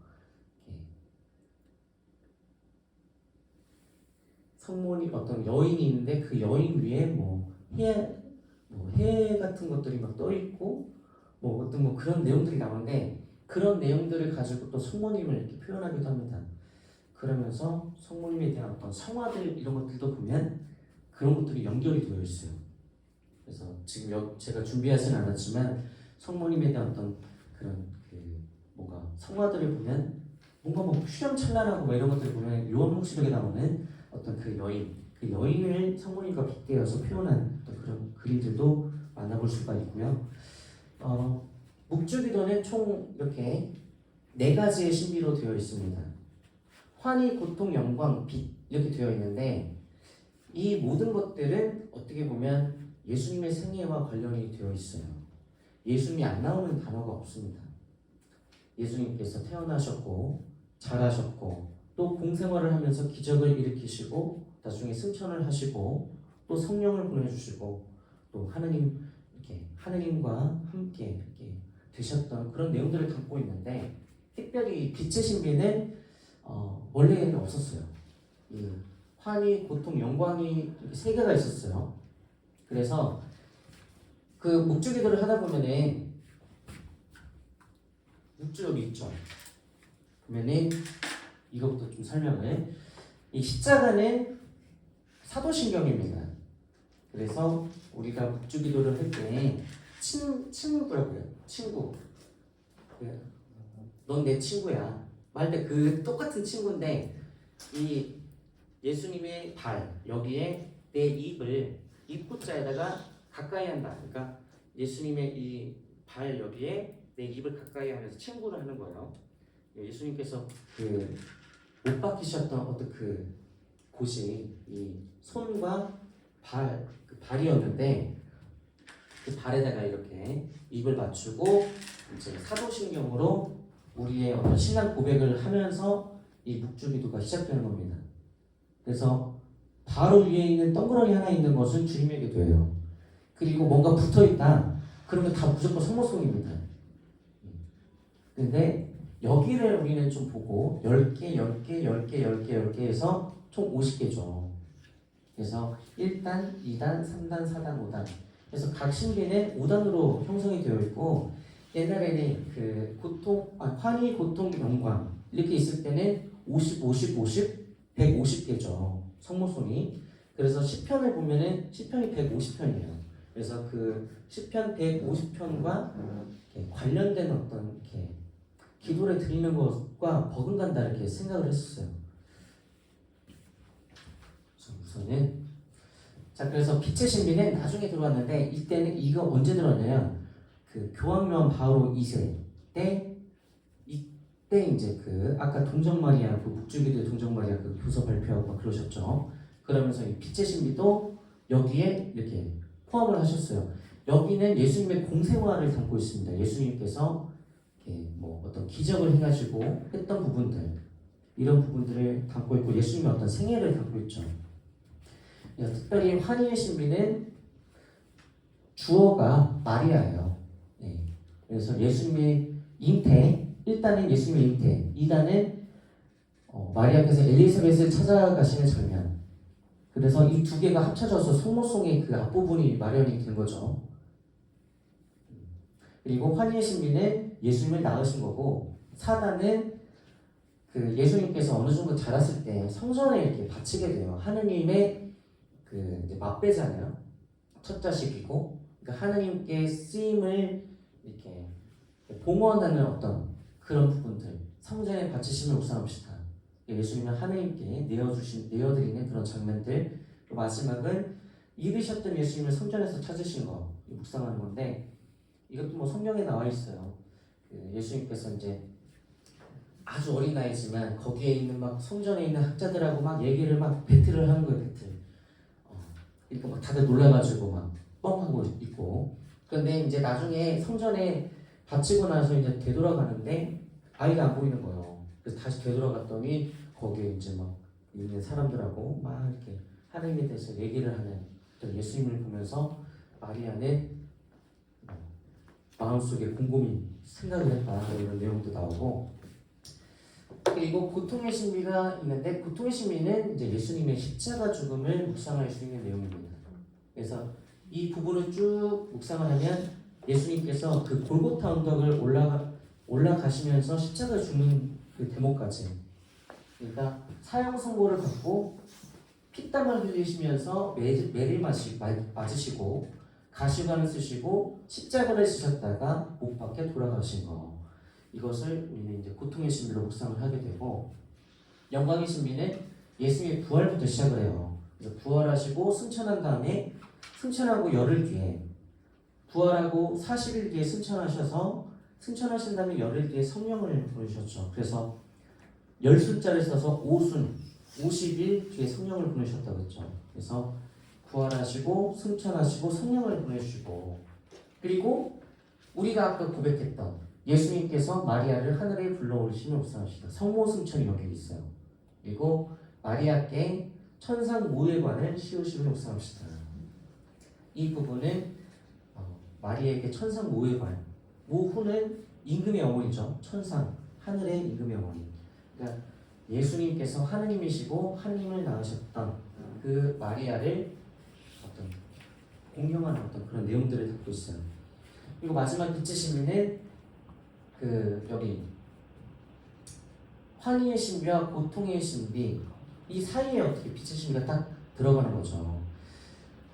성모님 어떤 여인이 있는데 그 여인 위에 해 같은 것들이 막 떠 있고 뭐 어떤 뭐 그런 내용들이 나오는데 그런 내용들을 가지고 또 성모님을 이렇게 표현하기도 합니다. 그러면서 성모님에 대한 어떤 성화들 이런 것들도 보면 그런 것들이 연결이 되어 있어요. 그래서 지금 제가 준비하지는 않았지만 성모님에 대한 어떤 그런 뭔가 성화들을 보면 뭔가 뭐 휘황찬란하고 뭐 이런 것들을 보면 요한복음에 나오는 어떤 그 여인을 성모님과 빗대어서 표현한 어떤 그런 그림들도 만나볼 수가 있고요. 묵주기도는 총 이렇게 4가지의 신비로 되어 있습니다. 환희, 고통, 영광, 빛 이렇게 되어 있는데 이 모든 것들은 어떻게 보면 예수님의 생애와 관련이 되어 있어요. 예수님이 안 나오는 단어가 없습니다. 예수님께서 태어나셨고 자라셨고 또 공생활을 하면서 기적을 일으키시고 나중에 승천을 하시고 또 성령을 보내주시고 또 하느님과 함께 이렇게 되셨던 그런 내용들을 담고 있는데 특별히 빛의 신비는 원래는 없었어요. 이 환희, 고통, 영광이 3개가 있었어요. 그래서 그 묵주기도를 하다 보면은 묵주 여기 있죠. 보면은 이것부터 좀 설명을. 이 십자가는 사도신경입니다. 그래서 우리가 묵주기도를 할 때 친구라고요. 친구. 넌 내 친구야. 말 때 그 똑같은 친구인데 이 예수님의 발 여기에 내 입을 입구자에다가 가까이 한다. 그러니까 예수님의 이 발 여기에 내 입을 가까이 하면서 친구를 하는 거예요. 예수님께서 그 못 박히셨던 어떤 그 곳이 이 손과 그 발이었는데 그 발에다가 이렇게 입을 맞추고 이제 사도신경으로 우리의 어떤 신앙 고백을 하면서 이 묵주기도가 시작되는 겁니다. 그래서 바로 위에 있는 동그라미 하나 있는 것은 주님의 기도예요. 그리고 뭔가 붙어있다. 그러면 다 무조건 성모송입니다. 근데 여기를 우리는 좀 보고 10개, 10개, 10개, 10개, 10개 해서 총 50개죠. 그래서 1단, 2단, 3단, 4단, 5단. 그래서 각 신비는 5단으로 형성이 되어 있고 옛날에는 그 환희, 고통, 영광 이렇게 있을 때는 50, 50, 50, 150개죠. 성모송이. 그래서 시편을 보면은 시편이 150편이에요. 그래서 그 시편 150편과 관련된 어떤 이렇게 기도를 드리는 것과 버금간다 이렇게 생각을 했었어요. 우선은 그래서 빛의 신비는 나중에 들어왔는데 이때는 이거 언제 들어왔냐면 그 교황 요한 바오로 2세 때 이때 이제 그 아까 동정 마리아 그 묵주기도의 동정 마리아 그 교서 발표하고 막 그러셨죠. 그러면서 이 빛의 신비도 여기에 이렇게 포함을 하셨어요. 여기는 예수님의 공생활을 담고 있습니다. 예수님께서 뭐 어떤 기적을 해가지고 했던 부분들 이런 부분들을 담고 있고 예수님의 어떤 생애를 담고 있죠. 특별히 환희의 신비는 주어가 마리아예요. 네. 그래서 예수님의 잉태, 1단은 예수님의 잉태, 2단은 마리아께서 엘리사벳을 찾아가시는 장면. 그래서 이 두 개가 합쳐져서 성모송의 그 앞부분이 마련이 된 거죠. 그리고 환희의 신비는 예수님을 낳으신 거고, 4단은 그 예수님께서 어느 정도 자랐을 때 성전에 이렇게 바치게 돼요. 하느님의 그 이제 맞배잖아요. 첫 자식이고, 그러니까 하느님께 쓰임을 이렇게 봉헌하는 어떤 그런 부분들, 성전에 바치심을 묵상합시다. 예수님은 하느님께 내어드리는 그런 장면들. 마지막은 잃으셨던 예수님을 성전에서 찾으신 거 묵상하는 건데, 이것도 뭐 성경에 나와 있어요. 예수님께서 이제 아주 어린 나이지만 거기에 있는 막 성전에 있는 학자들하고 막 얘기를 막 배틀을 하는 거예요, 배틀. 그러니까 막 다들 놀라가지고 막 뻥하고 있고. 그런데 이제 나중에 성전에 바치고 나서 이제 되돌아가는데 아이가 안 보이는 거예요. 그래서 다시 되돌아갔더니 거기에 이제 막 있는 사람들하고 막 이렇게 하나님에 대해서 얘기를 하는 어떤 예수님을 보면서 마리아는 마음속에 곰곰이 생각을 했다, 이런 내용도 나오고. 그리고 고통의 신비가 있는데, 고통의 신비는 이제 예수님의 십자가 죽음을 묵상할 수 있는 내용입니다. 그래서 이 부분을 쭉 묵상을 하면 예수님께서 그 골고타 언덕을 올라가시면서 십자가 죽는 그 대목까지, 그러니까 사형 선고를 받고 피땀을 흘리시면서 매를 맞으시고 가시관을 쓰시고 십자가를 쓰셨다가 못 박혀 돌아가신 거, 이것을 우리는 이제 고통의 신비로 묵상을 하게 되고, 영광의 신비는 예수님의 부활부터 시작을 해요. 그래서 부활하시고 승천한 다음에 승천하고 열흘 뒤에, 부활하고 40일 뒤에 승천하셔서 승천하신 다음에 열흘 뒤에 성령을 보내셨죠. 그래서 열순자를 써서 오순, 50일 뒤에 성령을 보내셨다고 했죠. 그래서 부활하시고 승천하시고 성령을 보내주시고, 그리고 우리가 아까 고백했던 예수님께서 마리아를 하늘에 불러올리시며 묵상하시다. 성모 승천이 여기 있어요. 그리고 마리아께 천상 모회관을 씌우시며 묵상합시다. 이 부분은 마리아에게 천상 모회관, 모후는 임금의 어머니죠. 천상, 하늘의 임금의 어머니. 그러니까 예수님께서 하느님이시고 하느님을 낳으셨던 그 마리아를 어떤 공경하는 어떤 그런 내용들을 담고 있어요. 그리고 마지막 빛의 신비는 그 여기 환희의 신비와 고통의 신비, 이 사이에 어떻게 빛의 신비가 딱 들어가는 거죠.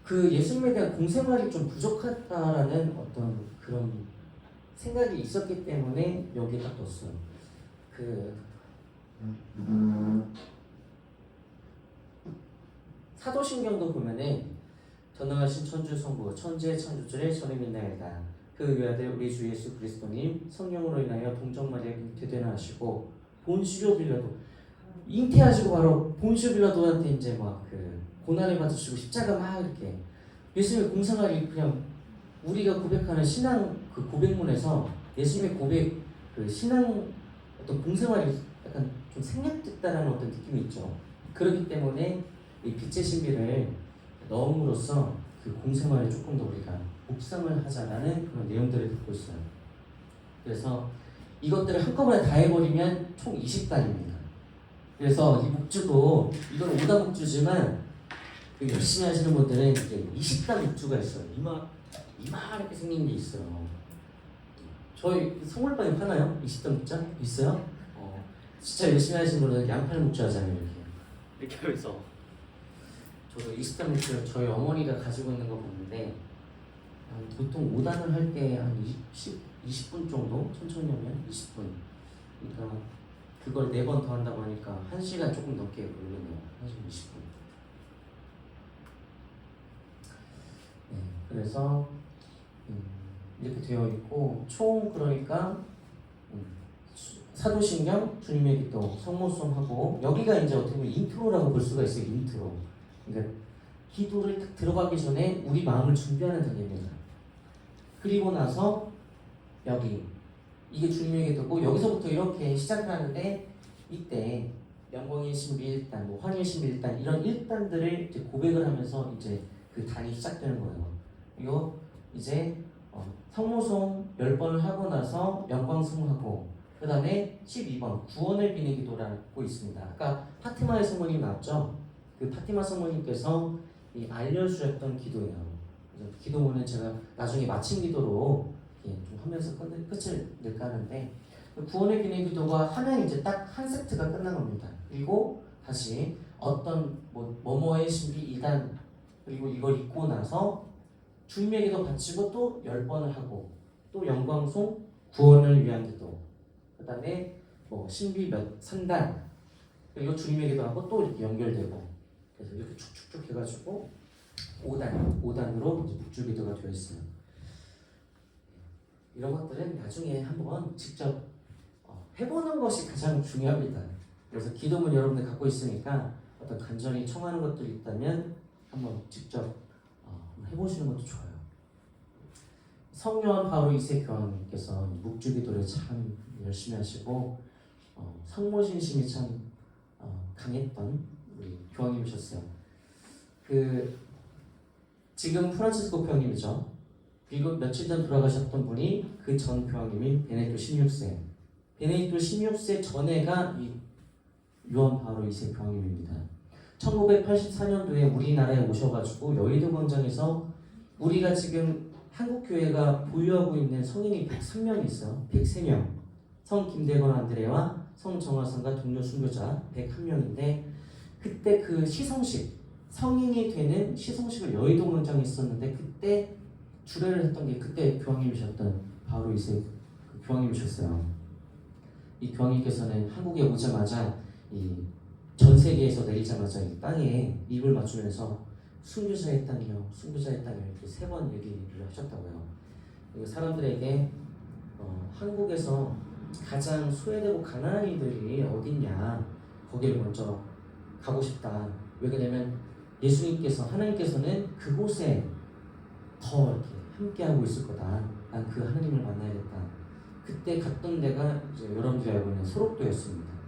그 예수님에 대한 공생활이 좀 부족하다라는 어떤 그런 생각이 있었기 때문에 여기에 딱 뒀어요. 사도신경도 보면은 전능하신 천주 성부 천지의 창조주의 저를 믿나이다. 그 외아들 우리 주 예수 그리스도님 성령으로 인하여 동정마리아 잉태되나 하시고, 본시료 빌라도 잉태하시고 바로 본시료 빌라도한테 이제 막 그 고난을 받으시고 십자가 막 이렇게 예수님의 공생활이 그냥 우리가 고백하는 신앙 그 고백문에서 예수님의 고백 그 신앙 어떤 공생활이 약간 좀 생략됐다라는 어떤 느낌이 있죠. 그렇기 때문에 이 빛의 신비를 넣음으로써 그 공생활에 조금 더 우리가 묵상을 하자라는 그런 내용들을 듣고 있어요. 그래서 이것들을 한꺼번에 다 해버리면 총 20단입니다. 그래서 이 묵주도 이건 5단 묵주지만 그 열심히 하시는 분들은 이제 20단 묵주가 있어요. 이만하게 생긴 게 있어요. 저희 성물방에 파나요? 20단 묵자? 있어요? 진짜 열심히 하시는 분들은 양팔 묵주 하잖아요. 이렇게 하면서 저도 20단 묵주를 저희 어머니가 가지고 있는 거 보는데 보통 5단을 할 때 한 20분 정도? 천천히 하면 20분. 그러니까 그걸 4번 더 한다고 하니까 1시간 조금 넘게 걸리네요. 1시간 20분. 네, 그래서 이렇게 되어 있고, 총 그러니까 사도신경, 주님의 기도, 성모송하고, 여기가 이제 어떻게 보면 인트로라고 볼 수가 있어요. 인트로. 그러니까 기도를 딱 들어가기 전에 우리 마음을 준비하는 단계입니다. 그리고 나서 여기 이게 주님의 기도고, 여기서부터 이렇게 시작을 하는데, 이때 영광의 신비 1단, 뭐 환희의 신비 1단, 이런 1단들을 이제 고백을 하면서 이제 그 단이 시작되는 거예요. 이거 이제 성모송 10번을 하고 나서 영광송하고 그 다음에 12번 구원을 비는 기도라고 있습니다. 아까 파티마의 성모님 나왔죠? 그 파티마 성모님께서 이 알려주셨던 기도예요. 그래서 기도문은 제가 나중에 마침 기도로 좀 하면서 끝을 낼까 하는데 구원을 비는 기도가 하면 이제 딱 한 세트가 끝난 겁니다. 그리고 다시 어떤 뭐뭐의 신비 2단 그리고 이걸 읽고 나서 주님의 기도 바치고 또 10번을 하고 또 영광송 구원을 위한 기도 그 다음에 신비 몇 3단 그리고 주님의 기도하고 또 이렇게 연결되고 그래서 이렇게 축축축 해가지고 5단으로 이제 묵주 기도가 되어 있어요. 이런 것들은 나중에 한번 직접 해보는 것이 가장 중요합니다. 그래서 기도문 여러분들 갖고 있으니까 어떤 간절히 청하는 것들이 있다면 한번 직접 해보시는 것도 좋아요. 성요한 바로 2세 교황님께서 묵주 기도를 참 열심히 하시고 성모신심이 참 강했던 우리 교황님이셨어요. 지금 프란치스코 교황님이죠. 그리고 며칠 전 돌아가셨던 분이 그 전 교황님이 베네딕토 16세. 베네딕토 16세 전에가 이 요한 바로 2세 교황님입니다. 1984년도에 우리나라에 오셔가지고 여의도 광장에서 우리가 지금 한국 교회가 보유하고 있는 성인이 103명이 있어요. 103명. 성 김대건 안드레와 성 정화선과 동료 순교자 101명인데 그때 그 시성식 성인이 되는 시성식을 여의도 광장에 있었는데 그때 주례를 했던 게 그때 교황님이셨던 바로 2세 교황님이셨어요. 이 교황님께서는 한국에 오자마자 전 세계에서 내리자마자 이 땅에 입을 맞추면서 순교자의 땅이요, 순교자의 땅이요 이렇게 3번 얘기를 하셨다고요. 그리고 사람들에게 한국에서 가장 소외되고 가난한 이들이 어딨냐 거기를 먼저 가고 싶다. 왜 그러냐면 예수님께서 하나님께서는 그곳에 더 이렇게 함께하고 있을 거다. 난 그 하나님을 만나야겠다. 그때 갔던 데가 이제 여러분들이 알고 있는 소록도였습니다.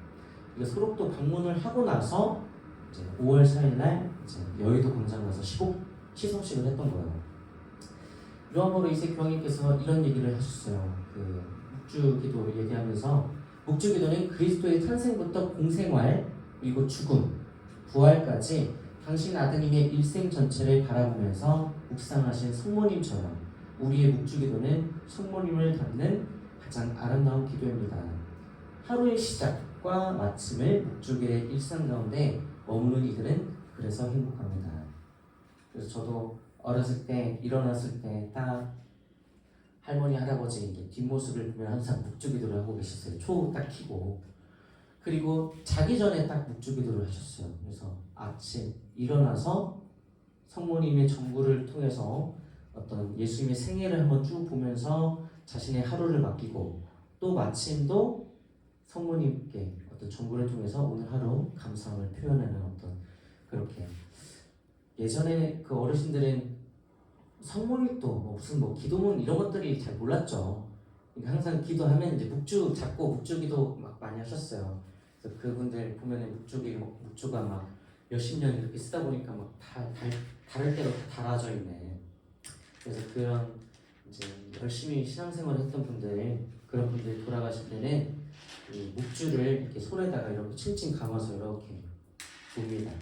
소록도 방문을 하고 나서 이제 5월 4일 날 이제 여의도 광장 가서 시성식을 했던 거예요. 요한 바로 2세 교황님께서 이런 얘기를 하셨어요. 묵주 기도를 얘기하면서 묵주 기도는 그리스도의 탄생부터 공생활 그리고 죽음, 부활까지 당신 아드님의 일생 전체를 바라보면서 묵상하신 성모님처럼 우리의 묵주 기도는 성모님을 담는 가장 아름다운 기도입니다. 하루의 시작과 마침을 묵주기의 일상 가운데 머무는 이들은 그래서 행복합니다. 그래서 저도 어렸을 때 일어났을 때 딱 할머니 할아버지 이렇게 뒷모습을 보면 항상 묵주기도를 하고 계셨어요. 초 딱 켜고 그리고 자기 전에 딱 묵주기도를 하셨어요. 그래서 아침 일어나서 성모님의 정구를 통해서 어떤 예수님의 생애를 한번 쭉 보면서 자신의 하루를 맡기고 또 마침도 성모님께 어떤 정구를 통해서 오늘 하루 감사함을 표현하는 어떤 그렇게 예전에 그 어르신들은 성모님도 무슨 기도문 이런 것들이 잘 몰랐죠. 그러니까 항상 기도하면 이제 묵주 잡고 묵주기도 막 많이 하셨어요. 그래서 그분들 보면은 묵주가 막 몇십 년 이렇게 쓰다 보니까 막 다를 대로 다 달아져 있네. 그래서 그런 이제 열심히 신앙생활을 했던 분들 그런 분들 돌아가실 때는 이 묵주를 이렇게 손에다가 이렇게 칭칭 감아서 이렇게 봅니다.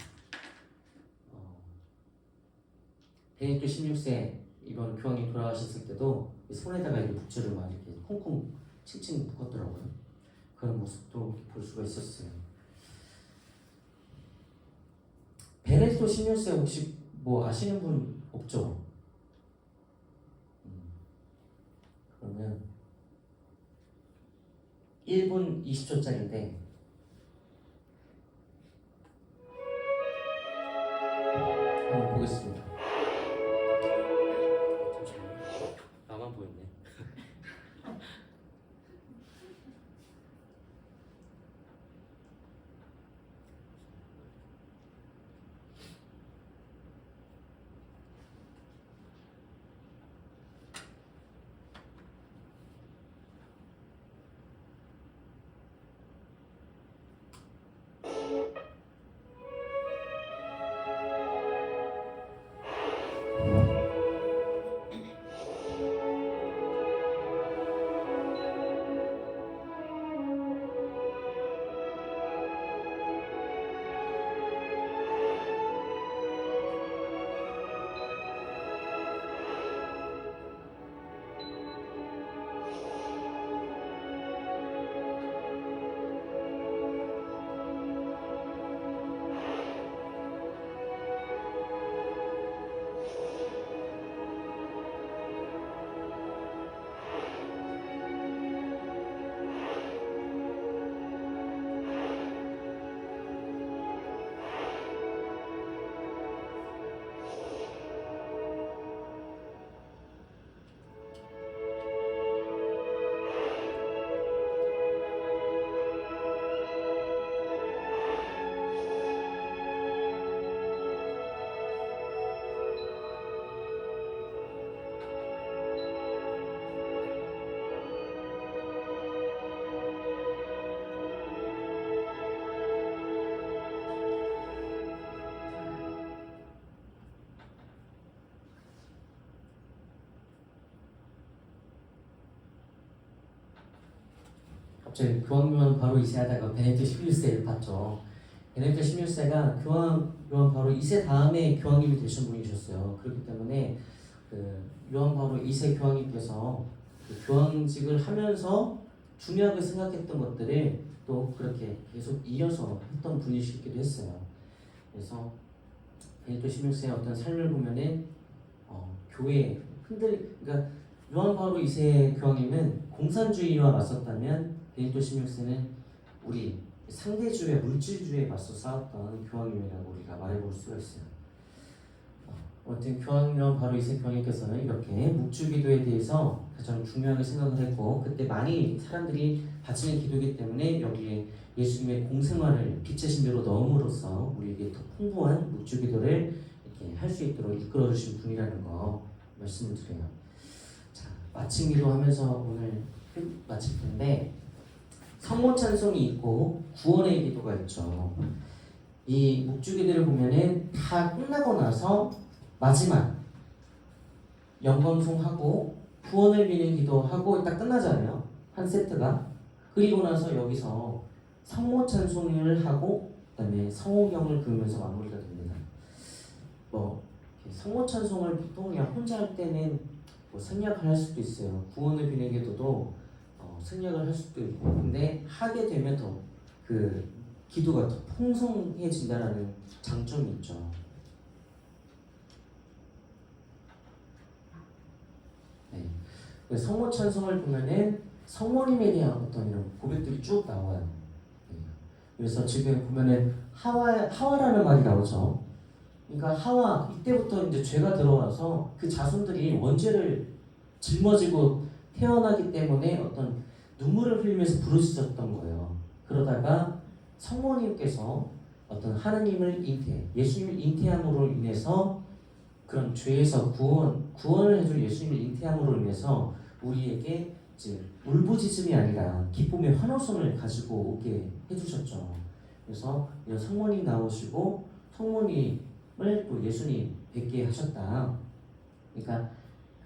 베네딕토 16세 이번 교황이 돌아가셨을 때도 손에다가 이렇게 묵주를 막 이렇게 콩콩 칭칭 묶었더라고요. 그런 모습도 볼 수가 있었어요. 베네딕토 16세 혹시 아시는 분 없죠? 그러면 1분 20초짜리인데 한번 보겠습니다. 나만 보였네. 갑자기 교황요한 바로 2세 하다가 베네딕트 11세를 봤죠. 베네딕트 11세가 교황 요한 바로 2세 다음에 교황님이 되신 분이셨어요. 그렇기 때문에 그 요한 바로 2세 교황님께서 그 교황직을 하면서 중요하게 생각했던 것들을 또 그렇게 계속 이어서 했던 분이시기도 했어요. 그래서 베네딕토 16세의 어떤 삶을 보면은 교회 그러니까 요한 바오로 2세 교황님은 공산주의와 맞섰다면 베네딕토 16세는 우리 상대주의 물질주의에 맞서 싸웠던 교황님이라고 우리가 말해볼 수가 있어요. 아무튼 교황 요한 바오로 2세 교황님께서는 이렇게 묵주기도에 대해서 가장 중요하게 생각을 했고, 그때 많이 사람들이 바치는 기도이기 때문에 여기에 예수님의 공생활을 빛의 신비로 넣음으로써 우리에게 더 풍부한 묵주기도를 이렇게 할 수 있도록 이끌어주신 분이라는 거 말씀을 드려요. 자, 마침 기도하면서 오늘 마칠 텐데, 성모 찬송이 있고 구원의 기도가 있죠. 이 묵주기도를 보면은 다 끝나고 나서 마지막 영광송하고 구원을 비는 기도하고 딱 끝나잖아요. 한 세트가. 그리고 나서 여기서 성모 찬송을 하고 그다음에 성호경을 그으면서 마무리가 됩니다. 성모 찬송을 보통 그냥 혼자 할 때는 생략을 할 수도 있어요. 구원을 비는 기도도 생략을 할 수도 있고, 근데 하게 되면 더 그 기도가 더 풍성해진다라는 장점이 있죠. 네. 성모 찬송을 보면은 성모님에 대한 어떤 이런 고백들이 쭉 나와요. 네. 그래서 지금 보면은 하와라는 말이 나오죠. 그러니까 하와 이때부터 이제 죄가 들어와서 그 자손들이 원죄를 짊어지고 태어나기 때문에 어떤 눈물을 흘리면서 부르짖었던 거예요. 그러다가 성모님께서 어떤 하느님을 예수님을 잉태함으로 인해서 그런 죄에서 구원을 해줄 예수님을 잉태함으로 인해서 우리에게 이제 울부짖음이 아니라 기쁨의 환호성을 가지고 오게 해주셨죠. 그래서 이런 성모님 나오시고 성모님을 또 예수님 뵙게 하셨다. 그러니까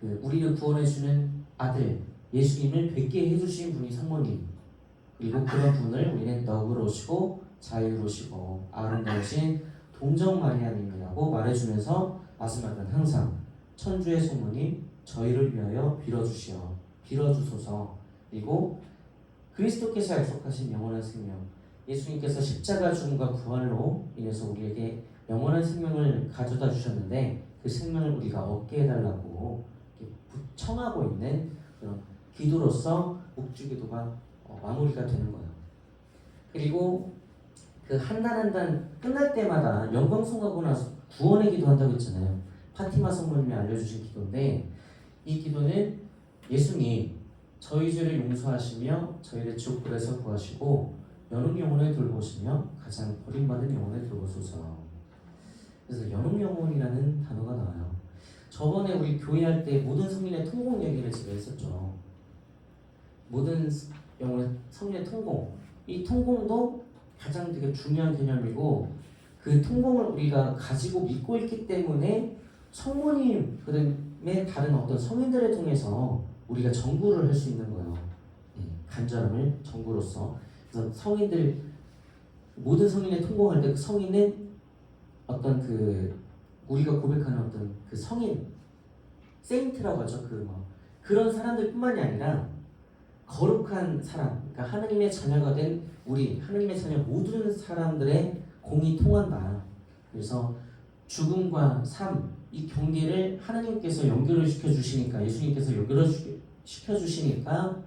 그 우리를 구원해주는 아들 예수님을 뵙게 해주신 분이 성모님, 그리고 그런 분을 우리는 너그러우시고 자유로우시고 아름다우신 동정 마리아님이라고 말해주면서 마지막은 항상 천주의 성모님 저희를 위하여 빌어주소서. 그리고 그리스도께서 약속하신 영원한 생명, 예수님께서 십자가 죽음과 부활로 인해서 우리에게 영원한 생명을 가져다 주셨는데 그 생명을 우리가 얻게 해달라고 청하고 있는 그런 기도로서 묵주기도가 마무리가 되는 거예요. 그리고 그 한 단 한 단 끝날 때마다 영광송하고 나서 구원의 기도한다고 했잖아요. 파티마 성모님이 알려주신 기도인데, 이 기도는 예수님 저희 죄를 용서하시며 저희를 지옥불에서 구하시고 연옥 영혼을 돌보시며 가장 버림받은 영혼을 돌보소서. 그래서 연옥 영혼이라는 단어가 나와요. 저번에 우리 교회할 때 모든 성인의 통공 얘기를 제가 했었죠. 모든 영혼의 성인의 통공, 이 통공도 가장 되게 중요한 개념이고, 그 통공을 우리가 가지고 믿고 있기 때문에 성모님 그다음에 다른 어떤 성인들을 통해서 우리가 전구를 할 수 있는 거예요. 간절함을 전구로서. 그래서 성인들 모든 성인의 통공할 때 그 성인은 어떤 그 우리가 고백하는 어떤 그 성인 세인트라고 하죠. 그런 사람들뿐만이 아니라 거룩한 사람, 그러니까 하나님의 자녀가 된 우리 하나님의 자녀 모든 사람들의 공이 통한다. 그래서 죽음과 삶, 이 경계를 하나님께서 연결을 시켜주시니까, 예수님께서 연결을 시켜주시니까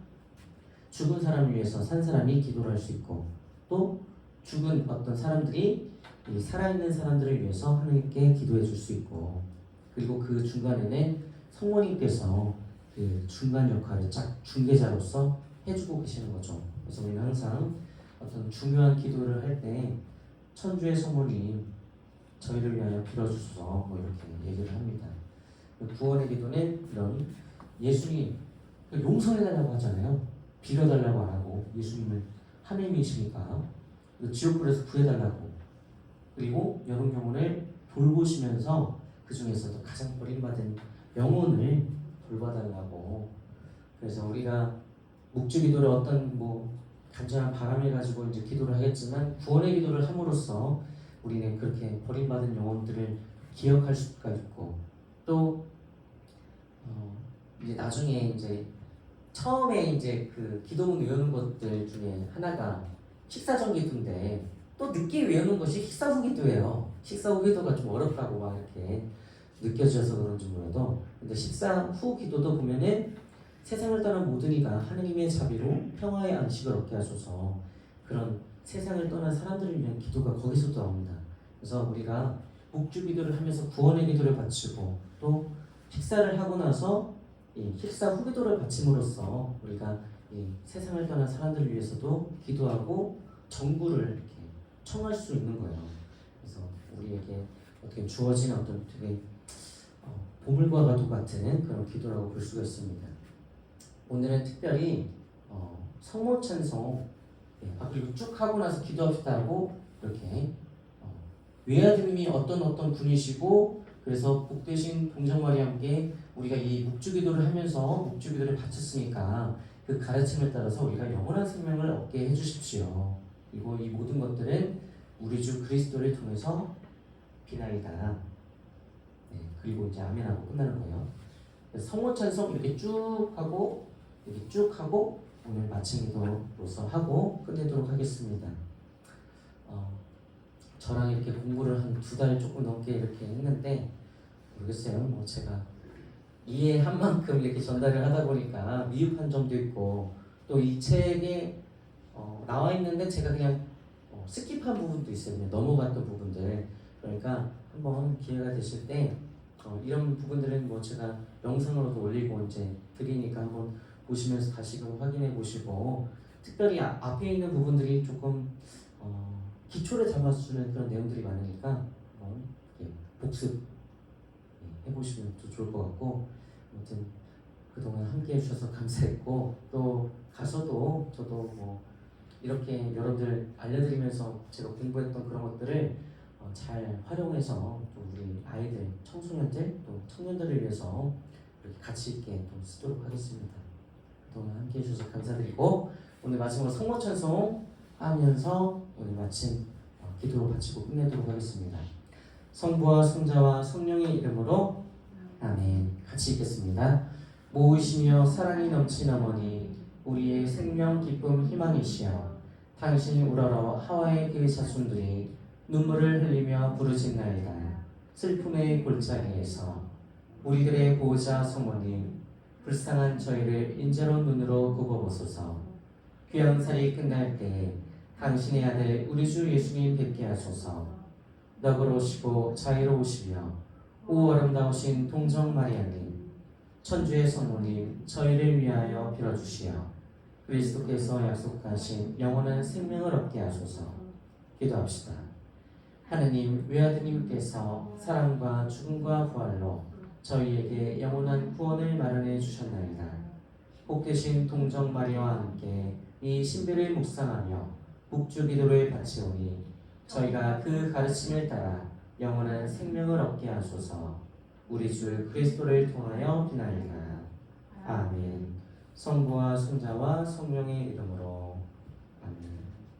죽은 사람을 위해서 산 사람이 기도를 할 수 있고, 또 죽은 어떤 사람들이 이 살아있는 사람들을 위해서 하나님께 기도해 줄 수 있고, 그리고 그 중간에는 성모님께서 그 중간 역할을 짝 중개자로서 해주고 계시는 거죠. 그래서 우리는 항상 어떤 중요한 기도를 할 때 천주의 성모님 저희를 위하여 빌어주소서 이렇게 얘기를 합니다. 구원의 기도는 이런 예수님 용서해달라고 하잖아요. 빌어달라고 안 하고, 예수님은 하나님이시니까 지옥불에서 구해달라고, 그리고 여러 영혼을 돌보시면서 그 중에서도 가장 버림받은 영혼을 돌봐달라고. 그래서 우리가 묵주기도를 어떤 간절한 바람을 가지고 이제 기도를 하겠지만 구원의 기도를 함으로써 우리는 그렇게 버림받은 영혼들을 기억할 수가 있고 또 이제 나중에 이제 처음에 이제 그 기도문 외우는 것들 중에 하나가 식사 전기도인데 또 늦게 외우는 것이 식사 후 기도예요. 식사 후 기도가 좀 어렵다고 막 이렇게 느껴져서 그런지 몰라도 근데 식사 후 기도도 보면은 세상을 떠난 모든 이가 하느님의 자비로 평화의 안식을 얻게 하소서 그런 세상을 떠난 사람들을 위한 기도가 거기서도 나옵니다. 그래서 우리가 묵주 기도를 하면서 구원의 기도를 바치고 또 식사를 하고 나서 이 식사 후 기도를 바침으로써 우리가 이 세상을 떠난 사람들을 위해서도 기도하고 정구를 이렇게 청할 수 있는 거예요. 그래서 우리에게 어떻게 주어진 어떤 되게 보물과 가도 같은 그런 기도라고 볼 수가 있습니다. 오늘은 특별히 성모 찬송 그리고 쭉 하고 나서 기도합시다고 이렇게 외아드님이 어떤 분이시고 그래서 복되신 동정마리아께 우리가 이 묵주기도를 하면서 묵주기도를 바쳤으니까 그 가르침을 따라서 우리가 영원한 생명을 얻게 해주십시오. 그리고 이 모든 것들은 우리 주 그리스도를 통해서 비나이다. 그리고 이제 아멘하고 끝나는 거예요. 성모 찬송 이렇게 쭉 하고 오늘 마침 기도로서 하고 끝내도록 하겠습니다. 저랑 이렇게 공부를 한 2달 조금 넘게 이렇게 했는데 모르겠어요. 뭐 제가 이해한 만큼 이렇게 전달을 하다 보니까 미흡한 점도 있고 또 이 책에 나와 있는데 제가 그냥 스킵한 부분도 있어요. 그냥 넘어갔던 부분들. 그러니까 한번 기회가 되실 때 이런 부분들은 뭐 제가 영상으로도 올리고 이제 드리니까 한번 보시면서 다시금 확인해 보시고 특별히 앞에 있는 부분들이 조금 기초를 잡아주는 그런 내용들이 많으니까 복습 해보시면 또 좋을 것 같고 아무튼 그동안 함께 해주셔서 감사했고 또 가서도 저도 뭐 이렇게 여러분들 알려드리면서 제가 공부했던 그런 것들을 잘 활용해서 또 우리 아이들, 청소년들, 또 청년들을 위해서 이렇게 가치 있게 또 쓰도록 하겠습니다. 그동안 함께 해주셔서 감사드리고 오늘 마지막으로 성모 찬송 하면서 오늘 마침 기도로 바치고 끝내도록 하겠습니다. 성부와 성자와 성령의 이름으로 아멘. 같이 읽겠습니다. 모으시며 사랑이 넘친 어머니 우리의 생명 기쁨 희망이시여 당신이 우러러 하와의 그 자손들이 눈물을 흘리며 부르짖나이다. 슬픔의 골짜기에서 우리들의 보호자 성모님 불쌍한 저희를 인자로운 눈으로 굽어보소서. 귀양살이 끝날 때에 당신의 아들 우리 주 예수님 뵙게 하소서. 너그러우시고 자유로우시며 오 아름다우신 동정 마리아님 천주의 성모님 저희를 위하여 빌어주시어 그리스도께서 약속하신 영원한 생명을 얻게 하소서. 기도합시다. 하느님 외아드님께서 사랑과 죽음과 부활로 저희에게 영원한 구원을 마련해 주셨나이다. 복되신 동정 마리아와 함께 이 신비를 묵상하며 묵주 기도를 바치오니 저희가 그 가르침을 따라 영원한 생명을 얻게 하소서. 우리 주 그리스도를 통하여 비나이다. 아멘. 성부와 성자와 성령의 이름으로